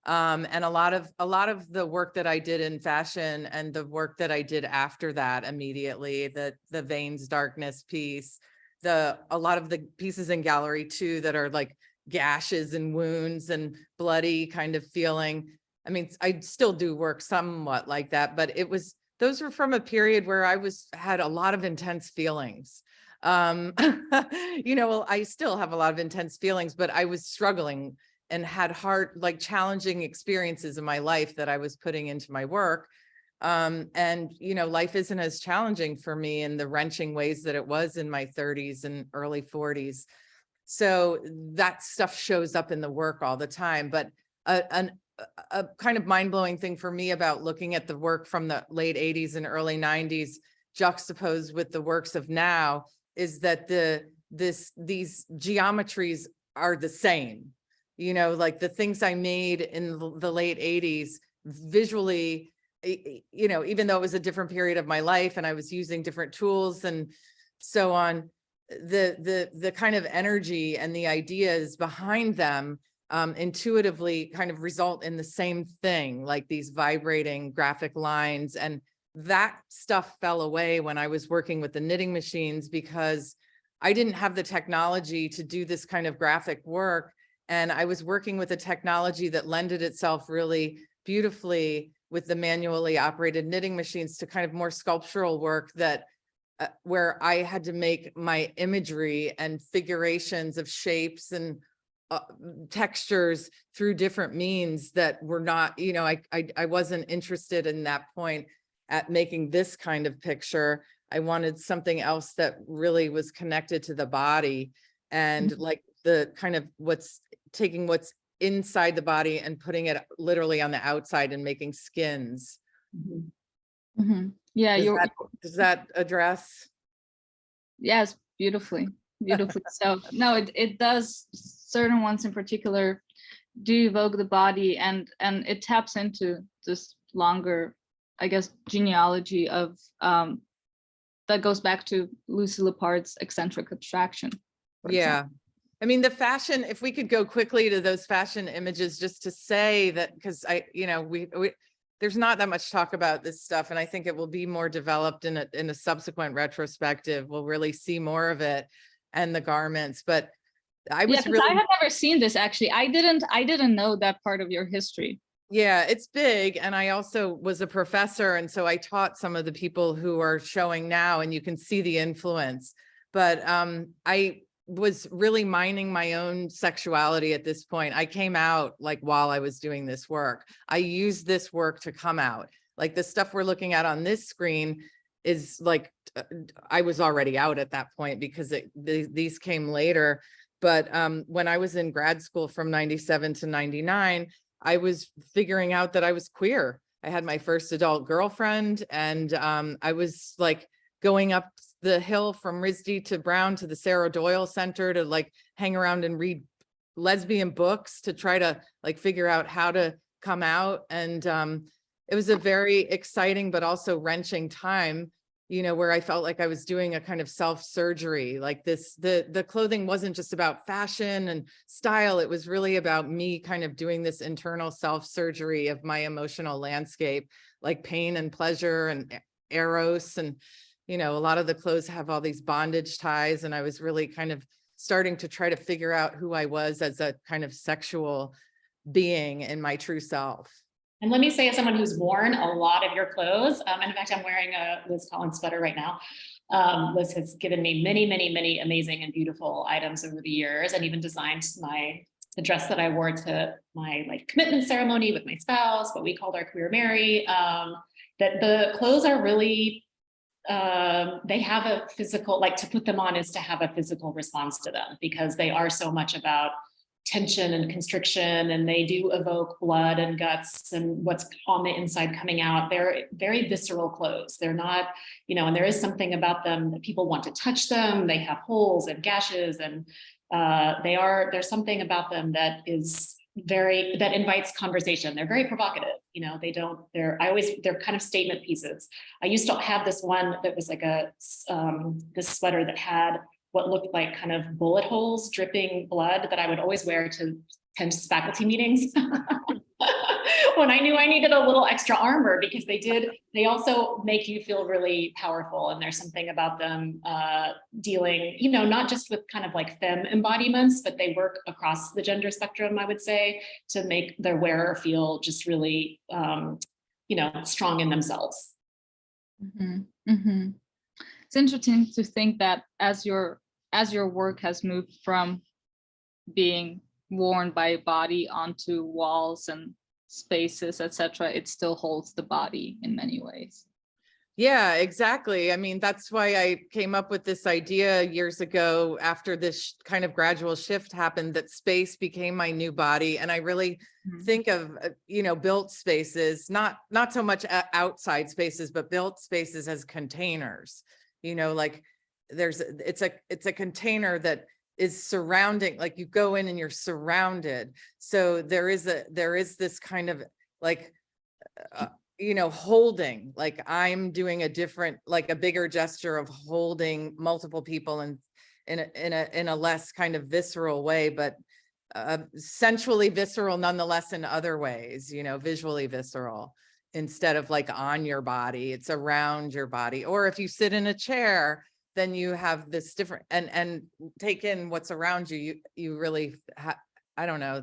And a lot of the work that I did in fashion, and the work that I did after that immediately, the Veins Darkness piece, a lot of the pieces in Gallery 2 that are gashes and wounds and bloody kind of feeling. I mean, I still do work somewhat like that, but those were from a period where I had a lot of intense feelings. Well, I still have a lot of intense feelings, but I was struggling and had hard, like challenging experiences in my life that I was putting into my work. Life isn't as challenging for me in the wrenching ways that it was in my 30s and early 40s. So that stuff shows up in the work all the time. But a kind of mind-blowing thing for me about looking at the work from the late 80s and early 90s juxtaposed with the works of now is that these geometries are the same. Like the things I made in the late 80s visually, even though it was a different period of my life and I was using different tools and so on, the kind of energy and the ideas behind them intuitively kind of result in the same thing, like these vibrating graphic lines. And that stuff fell away when I was working with the knitting machines because I didn't have the technology to do this kind of graphic work. And I was working with a technology that lended itself really beautifully with the manually operated knitting machines to kind of more sculptural work that where I had to make my imagery and figurations of shapes and textures through different means that were not, I wasn't interested in that point at making this kind of picture. I wanted something else that really was connected to the body and like the kind of taking what's inside the body and putting it literally on the outside and making skins. Mm-hmm. Mm-hmm. Yeah, does that address? Yes, beautifully. So no, it does. Certain ones in particular do evoke the body, and it taps into this longer, I guess, genealogy of that goes back to Lucy Lepard's eccentric abstraction. Yeah. I mean, the fashion, if we could go quickly to those fashion images, just to say that, because there's not that much talk about this stuff, and I think it will be more developed in a subsequent retrospective. We'll really see more of it and the garments. But I was I have never seen this actually. I didn't know that part of your history. Yeah, it's big. And I also was a professor. And so I taught some of the people who are showing now, and you can see the influence. But I was really mining my own sexuality at this point. I came out like while I was doing this work. I used this work to come out. Like the stuff we're looking at on this screen is like, I was already out at that point because these came later. But when I was in grad school from 97 to 99, I was figuring out that I was queer. I had my first adult girlfriend, and I was like going up the hill from RISD to Brown to the Sarah Doyle Center to like hang around and read lesbian books to try to like figure out how to come out. And it was a very exciting but also wrenching time, where I felt like I was doing a kind of self-surgery. Like the clothing wasn't just about fashion and style. It was really about me kind of doing this internal self-surgery of my emotional landscape, like pain and pleasure and eros. And, a lot of the clothes have all these bondage ties. And I was really kind of starting to try to figure out who I was as a kind of sexual being in my true self. And let me say, as someone who's worn a lot of your clothes, and in fact, I'm wearing a Liz Collins sweater right now. Liz has given me many, many, many amazing and beautiful items over the years, and even designed the dress that I wore to my commitment ceremony with my spouse, what we called our queer Mary. That the clothes are really, they have a physical, to put them on is to have a physical response to them, because they are so much about tension and constriction, and they do evoke blood and guts and what's on the inside coming out. They're very visceral clothes. They're not, and there is something about them that people want to touch them. They have holes and gashes, and there's something about them that is that invites conversation. They're very provocative. They're kind of statement pieces. I used to have this one that was like this sweater that had what looked like kind of bullet holes dripping blood that I would always wear to attend faculty meetings. when I knew I needed a little extra armor, because they also make you feel really powerful. And there's something about them dealing, not just with kind of like femme embodiments, but they work across the gender spectrum, I would say, to make their wearer feel just really, strong in themselves. Mm-hmm. Mm-hmm. It's interesting to think that as your work has moved from being worn by a body onto walls and spaces, etc., it still holds the body in many ways. Yeah, exactly. I mean, that's why I came up with this idea years ago after this kind of gradual shift happened, that space became my new body. And I really think of, built spaces, not so much outside spaces, but built spaces as containers, like it's a container that is surrounding, like you go in and you're surrounded. So there is this kind of like, holding, like I'm doing a bigger gesture of holding multiple people and in a less kind of visceral way, but sensually visceral nonetheless in other ways, visually visceral, instead of like on your body, it's around your body. Or if you sit in a chair, then you have this different and take in what's around you. You really I don't know.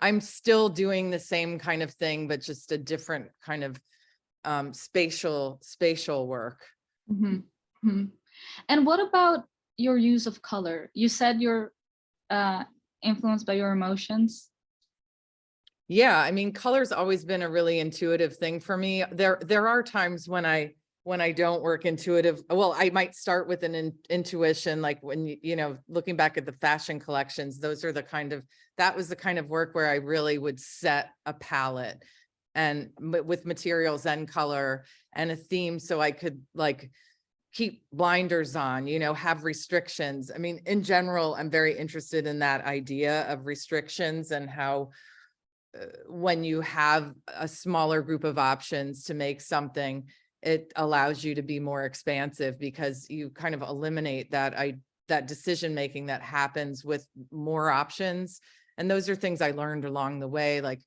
I'm still doing the same kind of thing, but just a different kind of spatial work. Mm-hmm. Mm-hmm. And what about your use of color? You said you're influenced by your emotions. Yeah, I mean, color's always been a really intuitive thing for me. There are times when I don't work intuitive. Well, I might start with an intuition, like when, looking back at the fashion collections, that was the kind of work where I really would set a palette and with materials and color and a theme, so I could like keep blinders on, have restrictions. I mean, in general, I'm very interested in that idea of restrictions and how when you have a smaller group of options to make something, it allows you to be more expansive, because you kind of eliminate that decision making that happens with more options. And those are things I learned along the way. Like,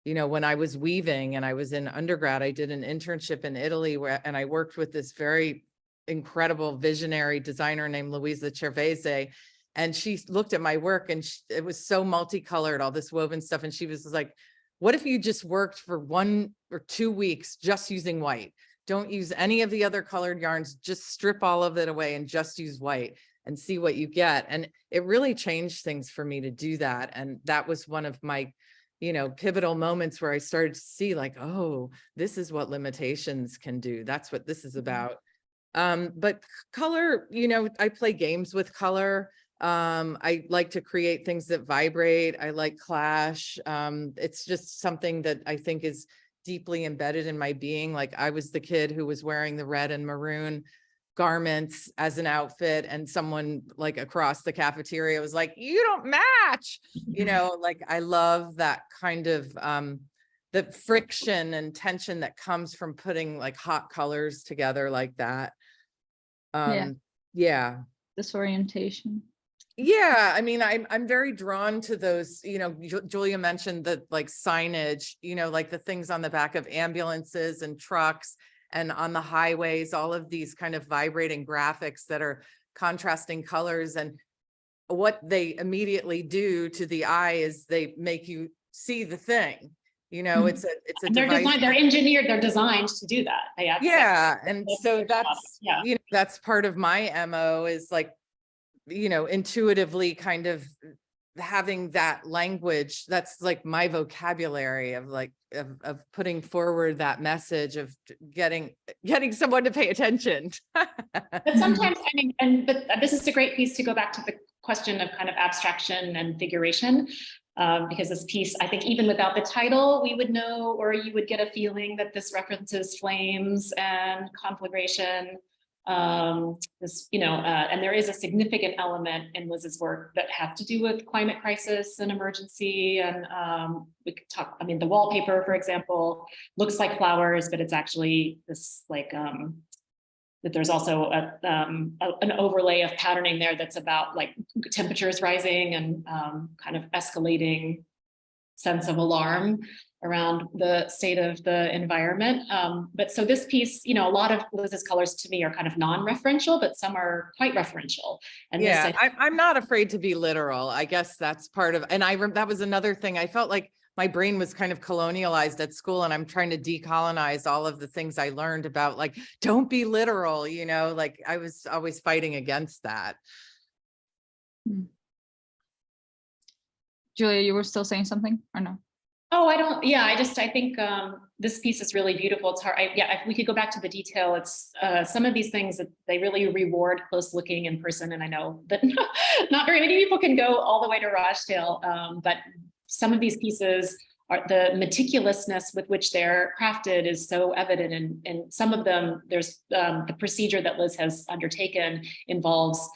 when I was weaving and I was in undergrad, I did an internship in Italy and I worked with this very incredible visionary designer named Luisa Cervese. And she looked at my work and it was so multicolored, all this woven stuff. And she was like, what if you just worked for 1 or 2 weeks just using white? Don't use any of the other colored yarns, just strip all of it away and just use white and see what you get. And it really changed things for me to do that. And that was one of my, pivotal moments where I started to see like, oh, this is what limitations can do. That's what this is about. But color, I play games with color. I like to create things that vibrate. I like clash. It's just something that I think is deeply embedded in my being. Like I was the kid who was wearing the red and maroon garments as an outfit, and someone like across the cafeteria was like, you don't match, like I love that kind of the friction and tension that comes from putting like hot colors together like that. Yeah. Disorientation. Yeah, I mean, I'm very drawn to those, Julia mentioned the like signage, like the things on the back of ambulances and trucks and on the highways, all of these kind of vibrating graphics that are contrasting colors. And what they immediately do to the eye is they make you see the thing. It's a device. They're engineered, they're designed to do that. Yeah. And so that's, that's part of my MO is like, intuitively kind of having that language. That's like my vocabulary of like, of putting forward that message of getting someone to pay attention. But sometimes, but this is a great piece to go back to the question of kind of abstraction and figuration. Because this piece, I think even without the title, we would know, or you would get a feeling that this references flames and conflagration. And there is a significant element in Liz's work that have to do with climate crisis and emergency. And we could talk, the wallpaper, for example, looks like flowers, but it's actually this like, that there's also an overlay of patterning there that's about like temperatures rising and kind of escalating sense of alarm around the state of the environment. But so this piece, you know, a lot of Liz's colors to me are kind of non-referential, but some are quite referential. And yeah, this, I'm not afraid to be literal. I guess that's part of, and that was another thing. I felt like my brain was kind of colonialized at school, and I'm trying to decolonize all of the things I learned about, like, don't be literal, you know, like I was always fighting against that. Julia, you were still saying something or no? oh, I think this piece is really beautiful. It's hard. If we could go back to the detail, it's some of these things that they really reward close looking in person. And I know that not very many people can go all the way to Rochdale, but some of these pieces are the meticulousness with which they're crafted is so evident. And some of them, there's the procedure that Liz has undertaken involves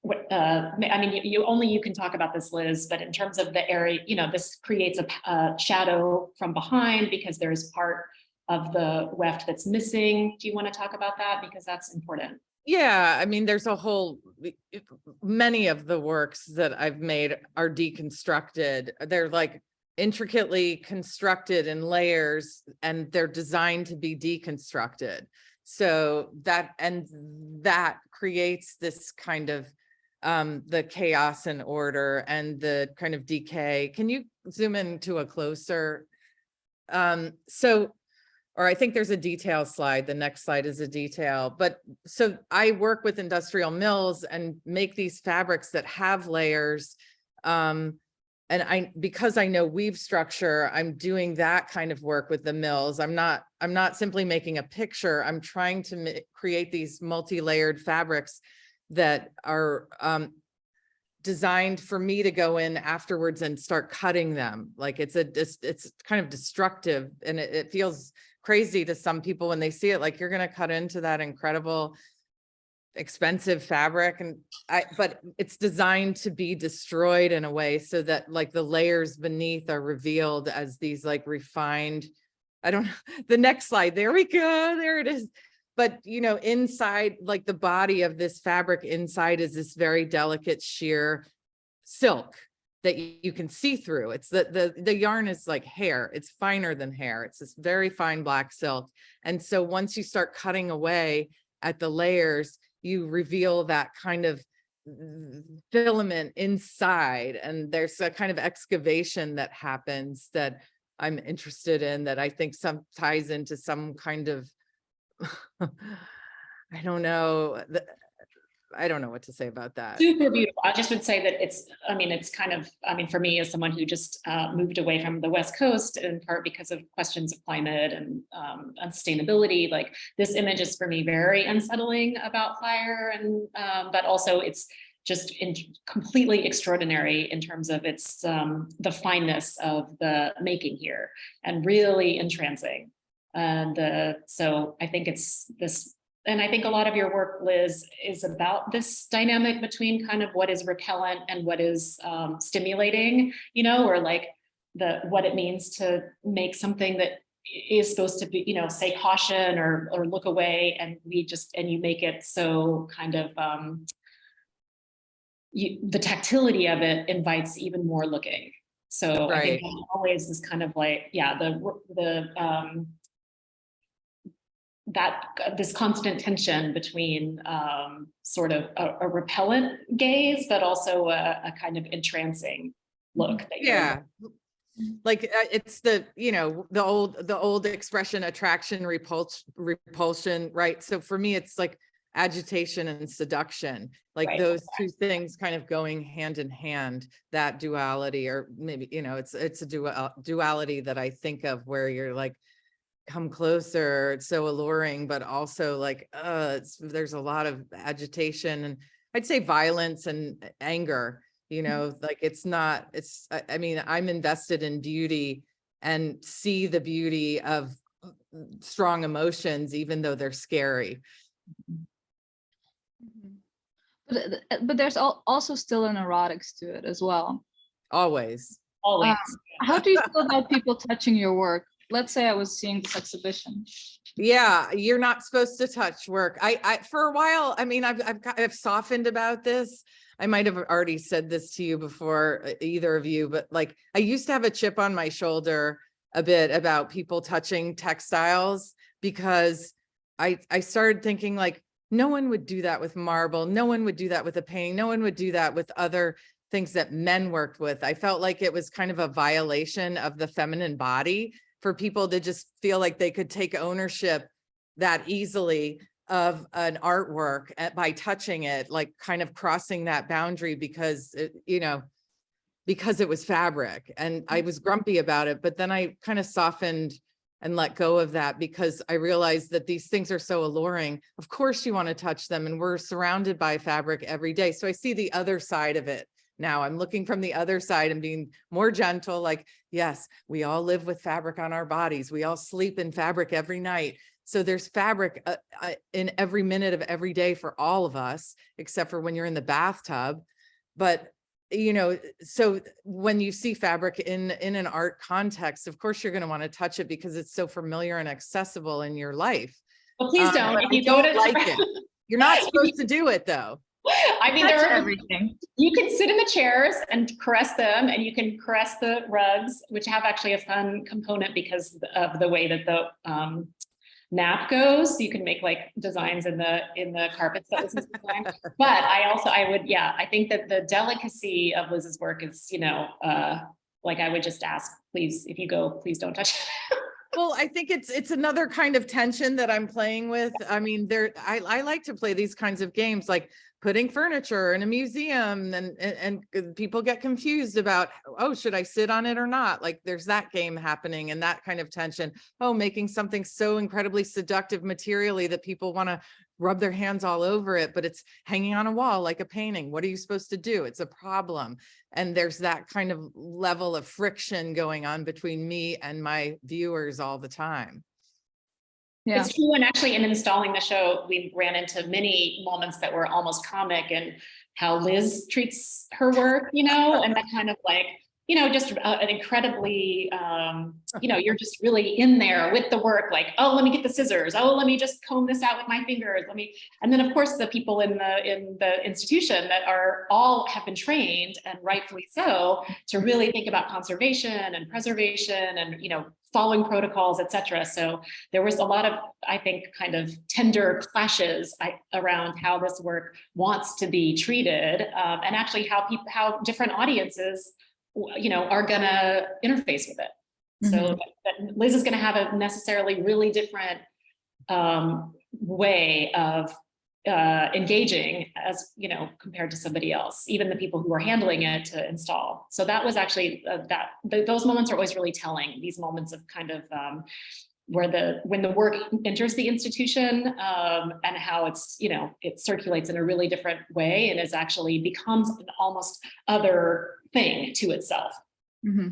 I mean, you can talk about this, Liz, but in terms of the area, you know, this creates a shadow from behind because there's part of the weft that's missing. Do you want to talk about that? Because that's important. Yeah, I mean, there's a whole, many of the works that I've made are deconstructed. They're like intricately constructed in layers, and they're designed to be deconstructed. So that creates this kind of the chaos and order and the kind of decay. Can you zoom into a closer? Or I think there's a detail slide. The next slide is a detail. But so I work with industrial mills and make these fabrics that have layers. And because I know weave structure, I'm doing that kind of work with the mills. I'm not simply making a picture. I'm trying to create these multi-layered fabrics that are designed for me to go in afterwards and start cutting them. Like it's kind of destructive, and it feels crazy to some people when they see it, like you're going to cut into that incredible expensive fabric. But it's designed to be destroyed in a way so that like the layers beneath are revealed as these like refined, I don't know, the next slide, there we go, there it is. But, you know, inside, like the body of this fabric inside is this very delicate sheer silk that you can see through. It's the yarn is like hair. It's finer than hair. It's this very fine black silk. And so once you start cutting away at the layers, you reveal that kind of filament inside. And there's a kind of excavation that happens that I'm interested in, that I think some ties into some kind of I don't know what to say about that. Super beautiful. I just would say that it's kind of, for me as someone who just moved away from the West Coast in part because of questions of climate and sustainability, like this image is for me very unsettling about fire, and but also it's just completely extraordinary in terms of its the fineness of the making here and really entrancing. And so I think it's this, and I think a lot of your work, Liz, is about this dynamic between kind of what is repellent and what is stimulating, you know, or like what it means to make something that is supposed to be, you know, say caution or look away, and you make it so kind of the tactility of it invites even more looking. So right. I think always is kind of like, yeah, this constant tension between sort of a repellent gaze, but also a kind of entrancing look. That like it's the, you know, the old expression, attraction, repulsion, right? So for me, it's like agitation and seduction, like right. Those two things kind of going hand in hand, that duality, or maybe, you know, it's a duality that I think of, where you're like, come closer, it's so alluring, but also like there's a lot of agitation, and I'd say violence and anger, you know, like I mean, I'm invested in beauty and see the beauty of strong emotions, even though they're scary. But there's also still an erotics to it as well. Always. How do you feel about people touching your work? Let's say I was seeing this exhibition. Yeah, you're not supposed to touch work. I for a while, I mean, I've softened about this. I might have already said this to you before, either of you, but like, I used to have a chip on my shoulder a bit about people touching textiles, because I started thinking like, no one would do that with marble. No one would do that with a painting. No one would do that with other things that men worked with. I felt like it was kind of a violation of the feminine body for people to just feel like they could take ownership that easily of an artwork by touching it, like kind of crossing that boundary because it, because it was fabric. And I was grumpy about it, but then I kind of softened and let go of that, because I realized that these things are so alluring. Of course you want to touch them, and we're surrounded by fabric every day. So I see the other side of it now. I'm looking from the other side and being more gentle, like, yes, we all live with fabric on our bodies. We all sleep in fabric every night. So there's fabric in every minute of every day for all of us, except for when you're in the bathtub. But so when you see fabric in an art context, of course, you're going to want to touch it because it's so familiar and accessible in your life. Well, please don't. But If I you go don't to like it. You're not supposed to do it though. I mean, Touch there are everything. You can sit in the chairs and caress them, and you can caress the rugs, which have actually a fun component because of the way that the nap goes. You can make like designs in the carpets that Liz has designed. But I think that the delicacy of Liz's work is, like I would just ask, please, if you go, please don't touch it. Well, I think it's another kind of tension that I'm playing with. I mean, I like to play these kinds of games, like putting furniture in a museum, and people get confused about, oh, should I sit on it or not? Like there's that game happening and that kind of tension. Oh, making something so incredibly seductive materially that people want to rub their hands all over it, but it's hanging on a wall like a painting. What are you supposed to do? It's a problem. And there's that kind of level of friction going on between me and my viewers all the time. Yeah. It's true. And actually in installing the show, we ran into many moments that were almost comic, and how Liz treats her work, and that kind of like, just an incredibly, you're just really in there with the work, like, oh, let me get the scissors. Oh, let me just comb this out with my fingers. And then of course the people in the institution that have been trained, and rightfully so, to really think about conservation and preservation and, following protocols, et cetera. So there was a lot of, I think, kind of tender clashes around how this work wants to be treated, and actually how different audiences are gonna interface with it. Mm-hmm. So that Liz is gonna have a necessarily really different way of engaging as, compared to somebody else, even the people who are handling it to install. So that was actually those moments are always really telling, these moments of kind of when the work enters the institution, and how it's, it circulates in a really different way and is actually becomes an almost other thing to itself. Mm-hmm.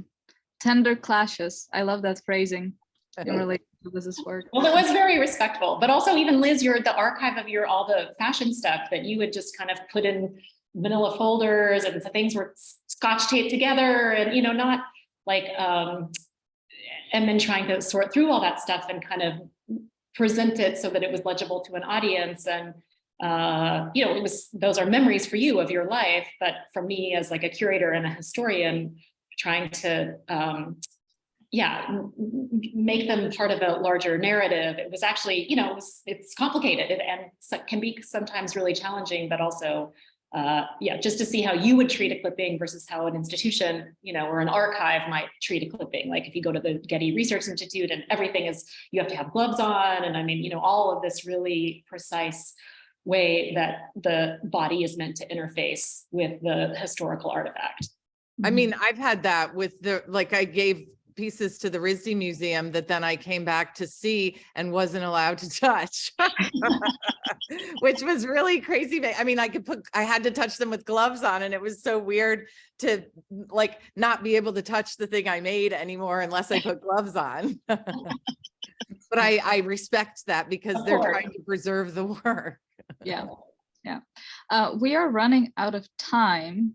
Tender clashes. I love that phrasing in relation to Liz's work. Well, it was very respectful, but also even Liz, you're the archive of all the fashion stuff that you would just kind of put in manila folders, and the things were scotch taped together, and, not like, and then trying to sort through all that stuff and kind of present it so that it was legible to an audience. And, those are memories for you of your life, but for me as like a curator and a historian, trying to, make them part of a larger narrative. It was actually, it's complicated and can be sometimes really challenging, but also, just to see how you would treat a clipping versus how an institution, or an archive might treat a clipping. Like if you go to the Getty Research Institute and everything is, you have to have gloves on. And I mean, all of this really precise way that the body is meant to interface with the historical artifact. I mean, I've had that with I gave pieces to the RISD Museum that then I came back to see and wasn't allowed to touch, which was really crazy. I mean, I had to touch them with gloves on, and it was so weird to not be able to touch the thing I made anymore unless I put gloves on. But I respect that because they're trying to preserve the work. Yeah. We are running out of time,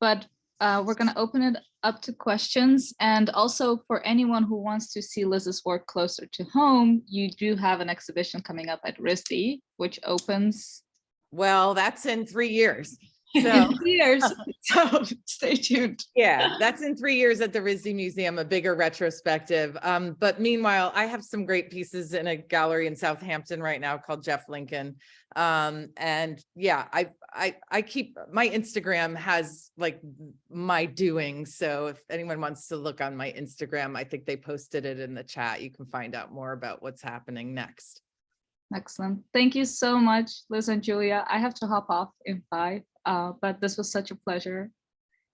but we're going to open it up to questions. And also for anyone who wants to see Liz's work closer to home, you do have an exhibition coming up at RISD, which opens. Well, that's in 3 years. So, Years. So stay tuned. yeah, that's in 3 years at the RISD Museum, a bigger retrospective. But meanwhile, I have some great pieces in a gallery in Southampton right now called Jeff Lincoln. And yeah, I keep, my Instagram has like my doings. So if anyone wants to look on my Instagram, I think they posted it in the chat. You can find out more about what's happening next. Excellent. Thank you so much, Liz and Julia. I have to hop off in 5, but this was such a pleasure.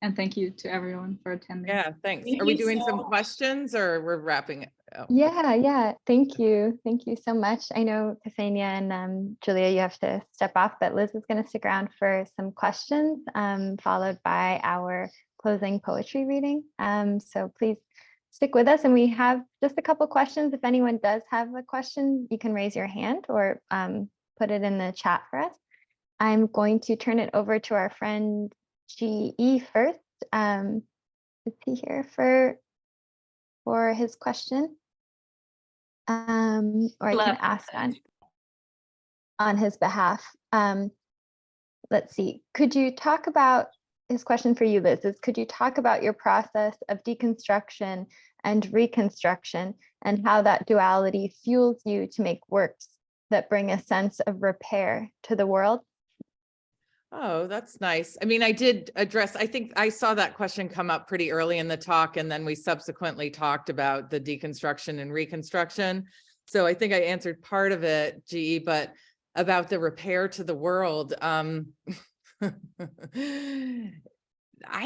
And thank you to everyone for attending. Yeah, thanks. Thank Are we you doing so some much. questions or we're wrapping it? Oh. Yeah. Thank you. Thank you so much. I know Ksenia and Julia, you have to step off, but Liz is going to stick around for some questions, followed by our closing poetry reading. So please stick with us. And we have just a couple questions. If anyone does have a question, you can raise your hand or put it in the chat for us. I'm going to turn it over to our friend GE first. Is he here for his question? Or I can ask on his behalf. Let's see. Could you talk about his question for you, Liz? Is could you talk about your process of deconstruction and reconstruction and how that duality fuels you to make works that bring a sense of repair to the world? Oh, that's nice. I mean, I did address, I think I saw that question come up pretty early in the talk, and then we subsequently talked about the deconstruction and reconstruction. So I think I answered part of it, GE, but about the repair to the world, I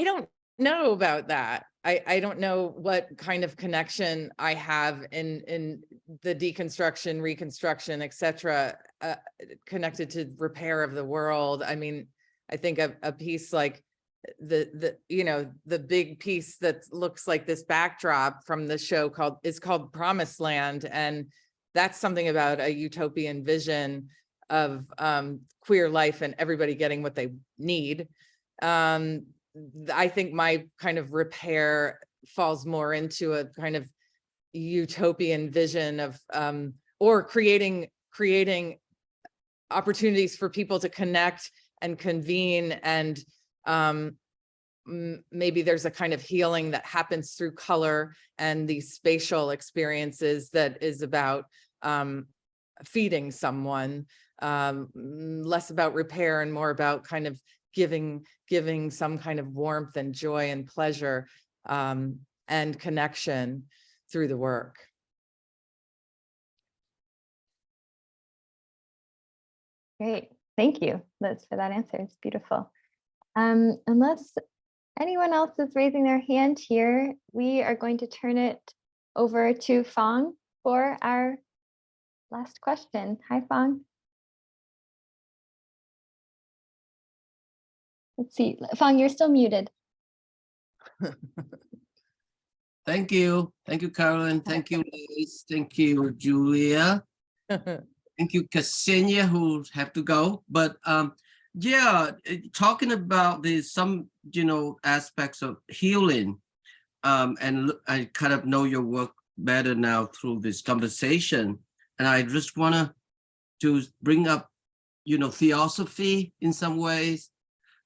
don't know about that. I don't know what kind of connection I have in the deconstruction, reconstruction, et cetera, connected to repair of the world. I mean, I think a piece like the big piece that looks like this backdrop from the show is called Promised Land. And that's something about a utopian vision of queer life and everybody getting what they need. I think my kind of repair falls more into a kind of utopian vision of or creating opportunities for people to connect and convene, and maybe there's a kind of healing that happens through color and these spatial experiences that is about feeding someone, less about repair and more about kind of giving some kind of warmth and joy and pleasure and connection through the work. Great. Thank you, Liz, for that answer. It's beautiful. Unless anyone else is raising their hand here, we are going to turn it over to Fong for our last question. Hi, Fong. Let's see. Fong, you're still muted. Thank you. Thank you, Carolyn. Thank you, Liz. Thank you, Julia. Thank you, Ksenia, who have to go. But yeah, talking about some aspects of healing, and I kind of know your work better now through this conversation, and I just want to bring up theosophy in some ways,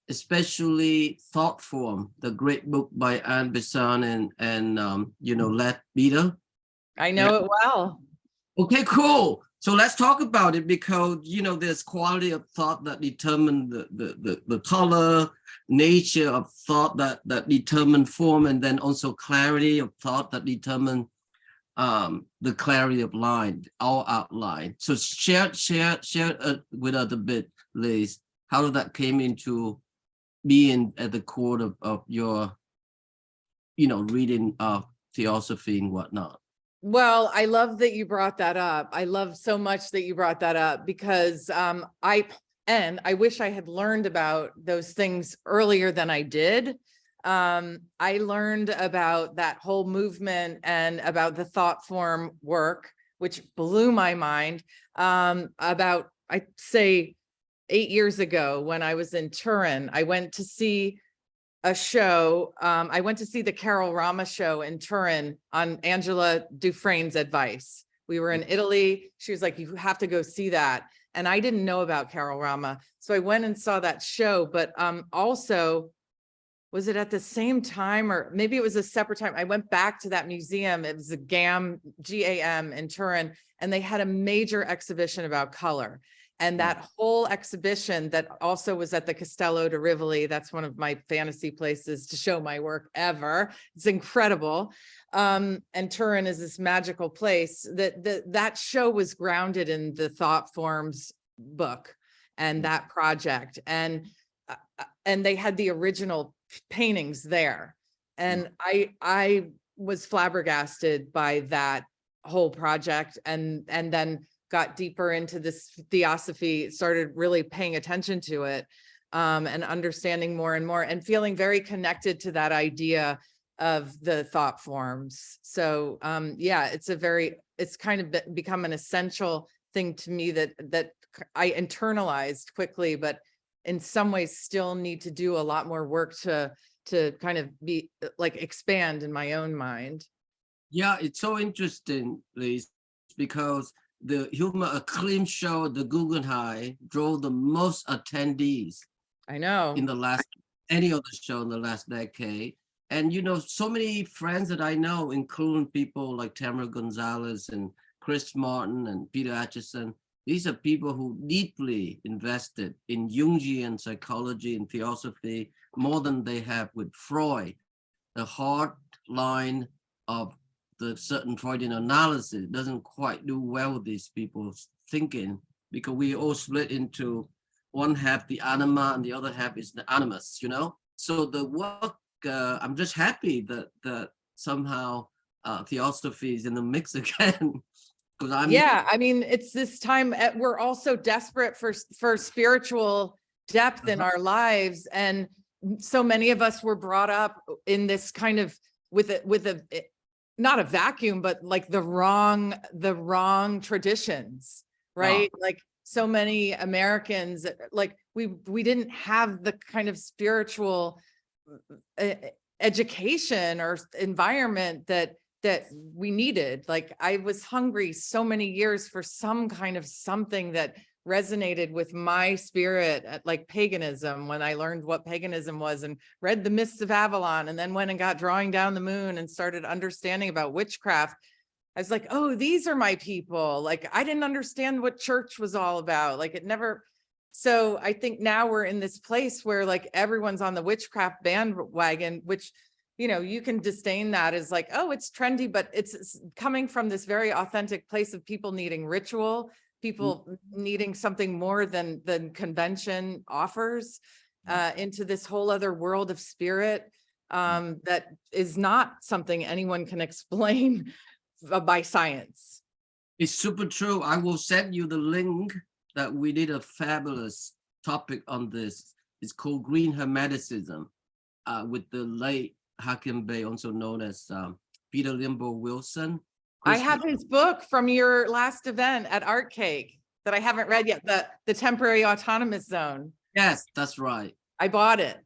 especially thought form, the great book by Anne Besant and Leadbeater. I know it well. Okay, cool. So let's talk about it, because there's quality of thought that determine the color, nature of thought that determine form, and then also clarity of thought that determine the clarity of line, our outline. So share with us a bit, Liz, how that came into being at the core of your reading of theosophy and whatnot. Well, I love that you brought that up. I love so much that you brought that up, because I wish I had learned about those things earlier than I did. I learned about that whole movement and about the thought form work, which blew my mind, about, I'd say 8 years ago when I was in Turin. I went to see a show. I went to see the Carol Rama show in Turin on Angela Dufresne's advice. We were in Italy. She was like, you have to go see that. And I didn't know about Carol Rama. So I went and saw that show, but also, was it at the same time, or maybe it was a separate time? I went back to that museum. It was a GAM in Turin, and they had a major exhibition about color. And that whole exhibition that also was at the Castello di Rivoli, that's one of my fantasy places to show my work ever. It's incredible. And Turin is this magical place. That show was grounded in the Thought Forms book and that project. And they had the original paintings there. And I was flabbergasted by that whole project, and then got deeper into this theosophy, started really paying attention to it, and understanding more and more, and feeling very connected to that idea of the thought forms. So yeah, it's kind of become an essential thing to me that I internalized quickly, but in some ways still need to do a lot more work to kind of be like expand in my own mind. Yeah, it's so interesting, Liz, because the humor acclaim show, the Guggenheim, drove the most attendees. I know. In the last, any other show in the last decade. And, you know, so many friends that I know, including people like Tamara Gonzalez and Chris Martin and Peter Atchison, these are people who deeply invested in Jungian psychology and theosophy more than they have with Freud. The hard line of the certain Freudian analysis doesn't quite do well with these people's thinking, because we all split into one half the anima and the other half is the animus, you know? So the work, I'm just happy that somehow theosophy is in the mix again. Yeah, I mean, it's this time we're also desperate for spiritual depth in our lives, and so many of us were brought up in this kind of with a not a vacuum, but like the wrong traditions, right? Like so many Americans, like we didn't have the kind of spiritual education or environment that we needed. Like I was hungry so many years for some kind of something that resonated with my spirit, like paganism, when I learned what paganism was and read the Myths of Avalon, and then went and got Drawing Down the Moon and started understanding about witchcraft. I was like, oh, these are my people. Like I didn't understand what church was all about. Like it never. So I think now we're in this place where like everyone's on the witchcraft bandwagon, which, you know, you can disdain that as like, oh, it's trendy, but it's coming from this very authentic place of people needing ritual, people needing something more than convention offers, into this whole other world of spirit that is not something anyone can explain by science. It's super true. I will send you the link that we did a fabulous topic on this. It's called Green Hermeticism, with the late Hakim Bey, also known as Peter Limbo Wilson. I have his book from your last event at Art Cake that I haven't read yet, the Temporary Autonomous Zone. Yes, that's right. I bought it.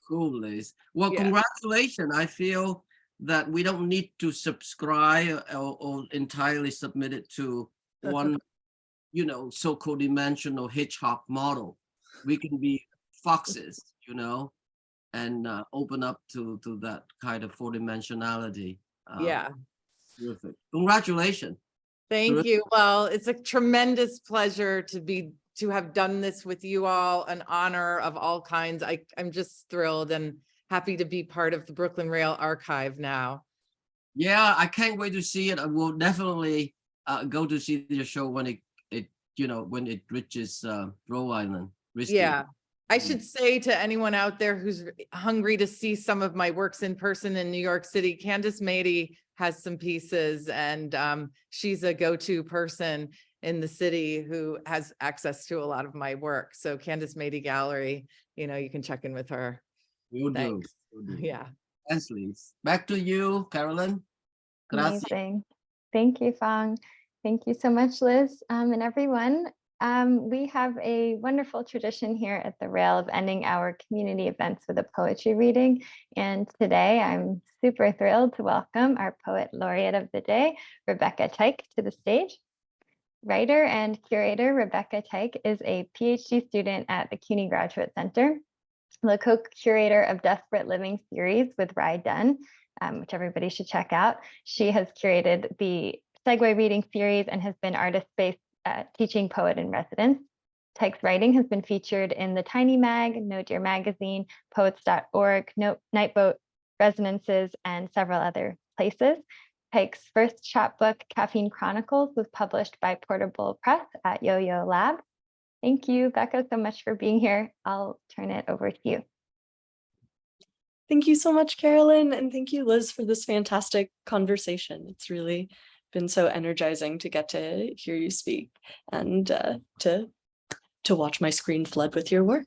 Cool, Liz. Well, Yeah. Congratulations. I feel that we don't need to subscribe or entirely submit it to one, you know, so-called dimensional Hitchcock model. We can be foxes, you know, and open up to that kind of four-dimensionality. Yeah. Terrific. Congratulations. Thank you. Well, it's a tremendous pleasure to have done this with you all, an honor of all kinds. I'm just thrilled and happy to be part of the Brooklyn Rail Archive now. Yeah, I can't wait to see it. I will definitely go to see the show when it reaches Rhode Island. Yeah. I should say to anyone out there who's hungry to see some of my works in person in New York City, Candace Mady has some pieces, and she's a go-to person in the city who has access to a lot of my work. So Candace Mady Gallery, you know, you can check in with her. Will do. Thanks. Will do. Yeah. Thanks, Liz. Back to you, Carolyn. Gracias. Amazing. Thank you, Fong. Thank you so much, Liz, and everyone. We have a wonderful tradition here at the Rail of ending our community events with a poetry reading. And today I'm super thrilled to welcome our poet laureate of the day, Rebecca Teich, to the stage. Writer and curator Rebecca Teich is a PhD student at the CUNY Graduate Center, the co-curator of Desperate Living series with Rye Dunn, which everybody should check out. She has curated the Segue reading series and has been artist-based teaching poet in residence. Teich's writing has been featured in the Tiny Mag, No Dear Magazine, Poets.org, Nightboat Resonances, and several other places. Teich's first chapbook, Caffeine Chronicles, was published by Portable Press at Yo-Yo Lab. Thank you, Becca, so much for being here. I'll turn it over to you. Thank you so much, Carolyn, and thank you, Liz, for this fantastic conversation. It's really been so energizing to get to hear you speak and to watch my screen flood with your work.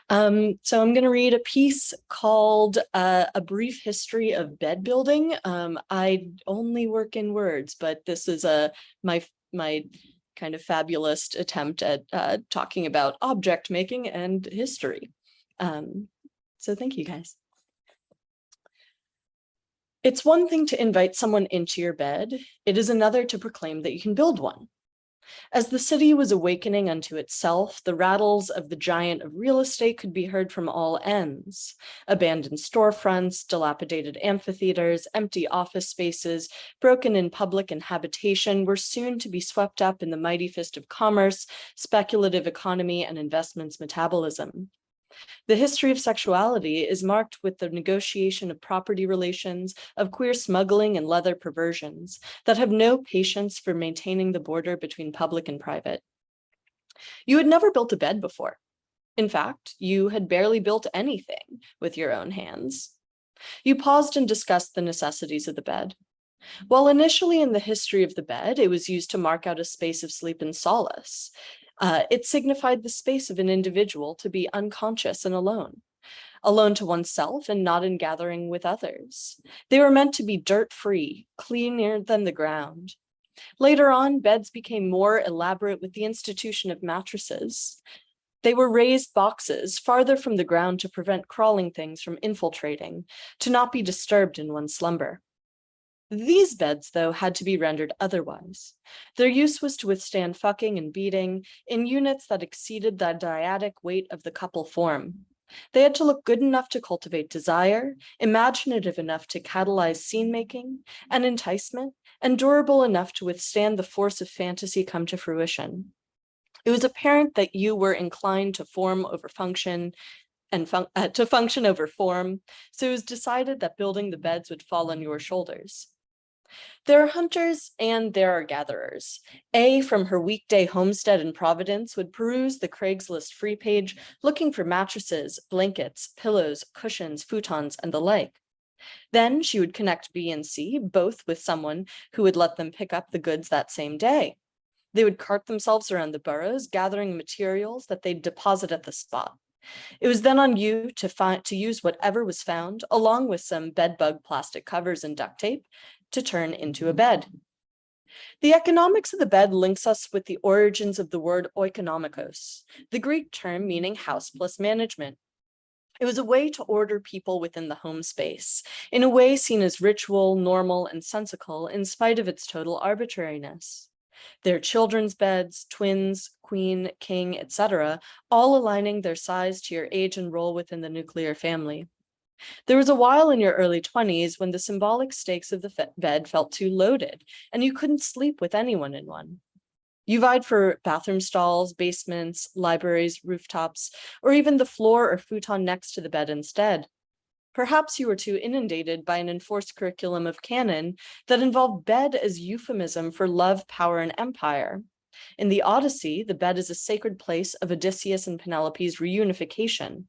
So I'm going to read a piece called A Brief History of Bed Building. I only work in words, but this is my kind of fabulous attempt at talking about object making and history. So thank you, guys. It's one thing to invite someone into your bed. It is another to proclaim that you can build one. As the city was awakening unto itself, the rattles of the giant of real estate could be heard from all ends. Abandoned storefronts, dilapidated amphitheaters, empty office spaces, broken in public and habitation were soon to be swept up in the mighty fist of commerce, speculative economy, and investments metabolism. The history of sexuality is marked with the negotiation of property relations, of queer smuggling and leather perversions that have no patience for maintaining the border between public and private. You had never built a bed before. In fact, you had barely built anything with your own hands. You paused and discussed the necessities of the bed. While initially in the history of the bed, it was used to mark out a space of sleep and solace, it signified the space of an individual to be unconscious and alone to oneself and not in gathering with others. They were meant to be dirt-free, cleaner than the ground. Later on, beds became more elaborate with the institution of mattresses. They were raised boxes farther from the ground to prevent crawling things from infiltrating, to not be disturbed in one's slumber. These beds, though, had to be rendered otherwise. Their use was to withstand fucking and beating in units that exceeded the dyadic weight of the couple form. They had to look good enough to cultivate desire, imaginative enough to catalyze scene-making and enticement, and durable enough to withstand the force of fantasy come to fruition. It was apparent that you were inclined to form over function, and to function over form, so it was decided that building the beds would fall on your shoulders. There are hunters and there are gatherers. A, from her weekday homestead in Providence, would peruse the Craigslist free page looking for mattresses, blankets, pillows, cushions, futons, and the like. Then she would connect B and C, both with someone who would let them pick up the goods that same day. They would cart themselves around the boroughs, gathering materials that they'd deposit at the spot. It was then on you to use whatever was found, along with some bedbug plastic covers and duct tape, to turn into a bed. The economics of the bed links us with the origins of the word oikonomikos, the Greek term meaning house plus management. It was a way to order people within the home space, in a way seen as ritual, normal, and sensical, in spite of its total arbitrariness. Their children's beds, twins, queen, king, etc., all aligning their size to your age and role within the nuclear family. There was a while in your early 20s when the symbolic stakes of the bed felt too loaded, and you couldn't sleep with anyone in one. You vied for bathroom stalls, basements, libraries, rooftops, or even the floor or futon next to the bed instead. Perhaps you were too inundated by an enforced curriculum of canon that involved bed as euphemism for love, power, and empire. In the Odyssey, the bed is a sacred place of Odysseus and Penelope's reunification.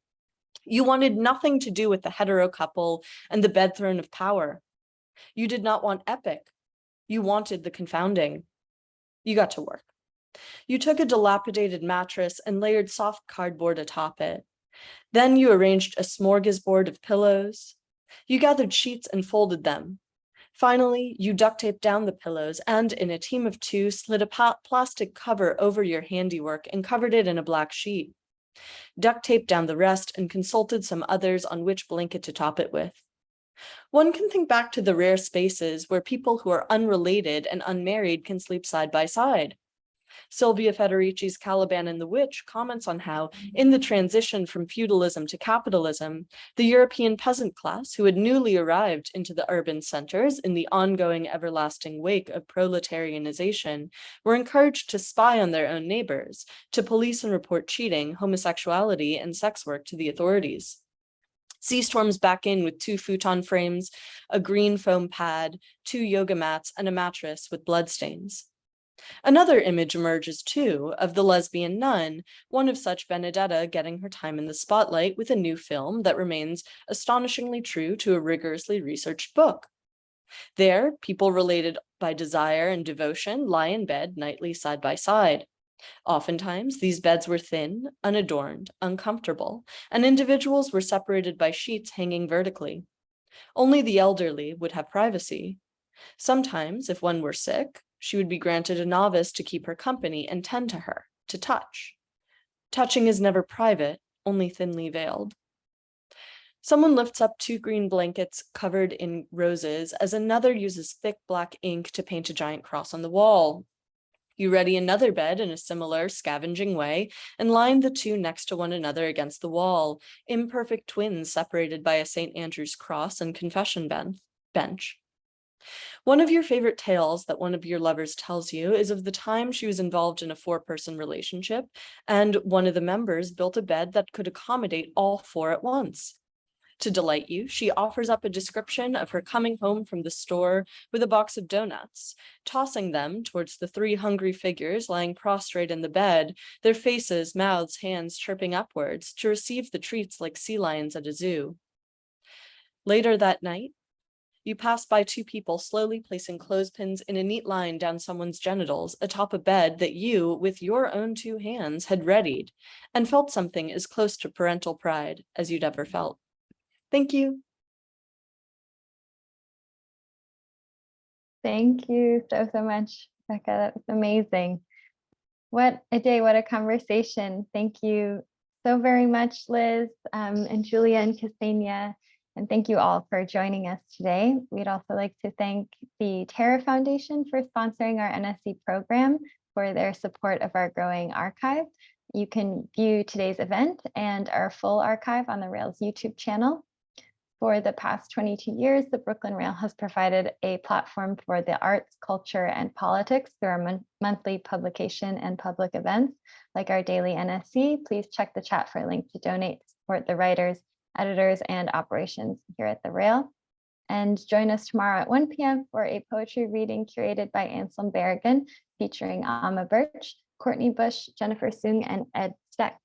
You wanted nothing to do with the hetero couple and the bed throne of power. You did not want epic. You wanted the confounding. You got to work. You took a dilapidated mattress and layered soft cardboard atop it. Then you arranged a smorgasbord of pillows. You gathered sheets and folded them. Finally, you duct taped down the pillows and, in a team of two, slid a plastic cover over your handiwork and covered it in a black sheet. Duct taped down the rest and consulted some others on which blanket to top it with. One can think back to the rare spaces where people who are unrelated and unmarried can sleep side by side. Sylvia Federici's Caliban and the Witch comments on how, in the transition from feudalism to capitalism, the European peasant class, who had newly arrived into the urban centers in the ongoing everlasting wake of proletarianization, were encouraged to spy on their own neighbors, to police and report cheating, homosexuality, and sex work to the authorities. C storms back in with 2 futon frames, a green foam pad, 2 yoga mats, and a mattress with bloodstains. Another image emerges too of the lesbian nun, one of such Benedetta getting her time in the spotlight with a new film that remains astonishingly true to a rigorously researched book. There, people related by desire and devotion lie in bed nightly side by side. Oftentimes, these beds were thin, unadorned, uncomfortable, and individuals were separated by sheets hanging vertically. Only the elderly would have privacy. Sometimes, if one were sick, she would be granted a novice to keep her company and tend to her, to touch. Touching is never private, only thinly veiled. Someone lifts up 2 green blankets covered in roses as another uses thick black ink to paint a giant cross on the wall. You ready another bed in a similar scavenging way and line the 2 next to one another against the wall, imperfect twins separated by a St. Andrew's cross and confession bench. One of your favorite tales that one of your lovers tells you is of the time she was involved in a 4-person relationship, and one of the members built a bed that could accommodate all 4 at once. To delight you, she offers up a description of her coming home from the store with a box of donuts, tossing them towards the 3 hungry figures lying prostrate in the bed, their faces, mouths, hands chirping upwards to receive the treats like sea lions at a zoo. Later that night, you pass by 2 people slowly placing clothespins in a neat line down someone's genitals atop a bed that you, with your own 2 hands, had readied, and felt something as close to parental pride as you'd ever felt. Thank you. Thank you so much, Becca. That was amazing. What a day, what a conversation. Thank you so very much, Liz, and Julia and Ksenia. And thank you all for joining us today. We'd also like to thank the Terra Foundation for sponsoring our NSE program for their support of our growing archive. You can view today's event and our full archive on the Rails YouTube channel. For the past 22 years, the Brooklyn Rail has provided a platform for the arts, culture, and politics through our monthly publication and public events, like our daily NSE. Please check the chat for a link to donate to support the writers, editors, and operations here at the Rail. And join us tomorrow at 1 p.m. for a poetry reading curated by Anselm Berrigan, featuring Amma Birch, Courtney Bush, Jennifer Sung, and Ed Steck.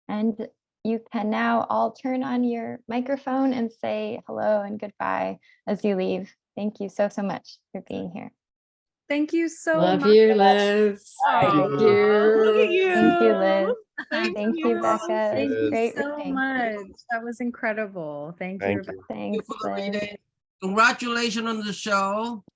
And you can now all turn on your microphone and say hello and goodbye as you leave. Thank you so much for being here. Thank you so Love much. you, Liz. Aw, Thank you. Look at you. Thank you, Liz. Thank Thank you, Becca. It Thank was you great so reading. much. That was incredible. Thank you, Thank Rebecca. you. Thanks, For the Liz. reading. Congratulations on the show.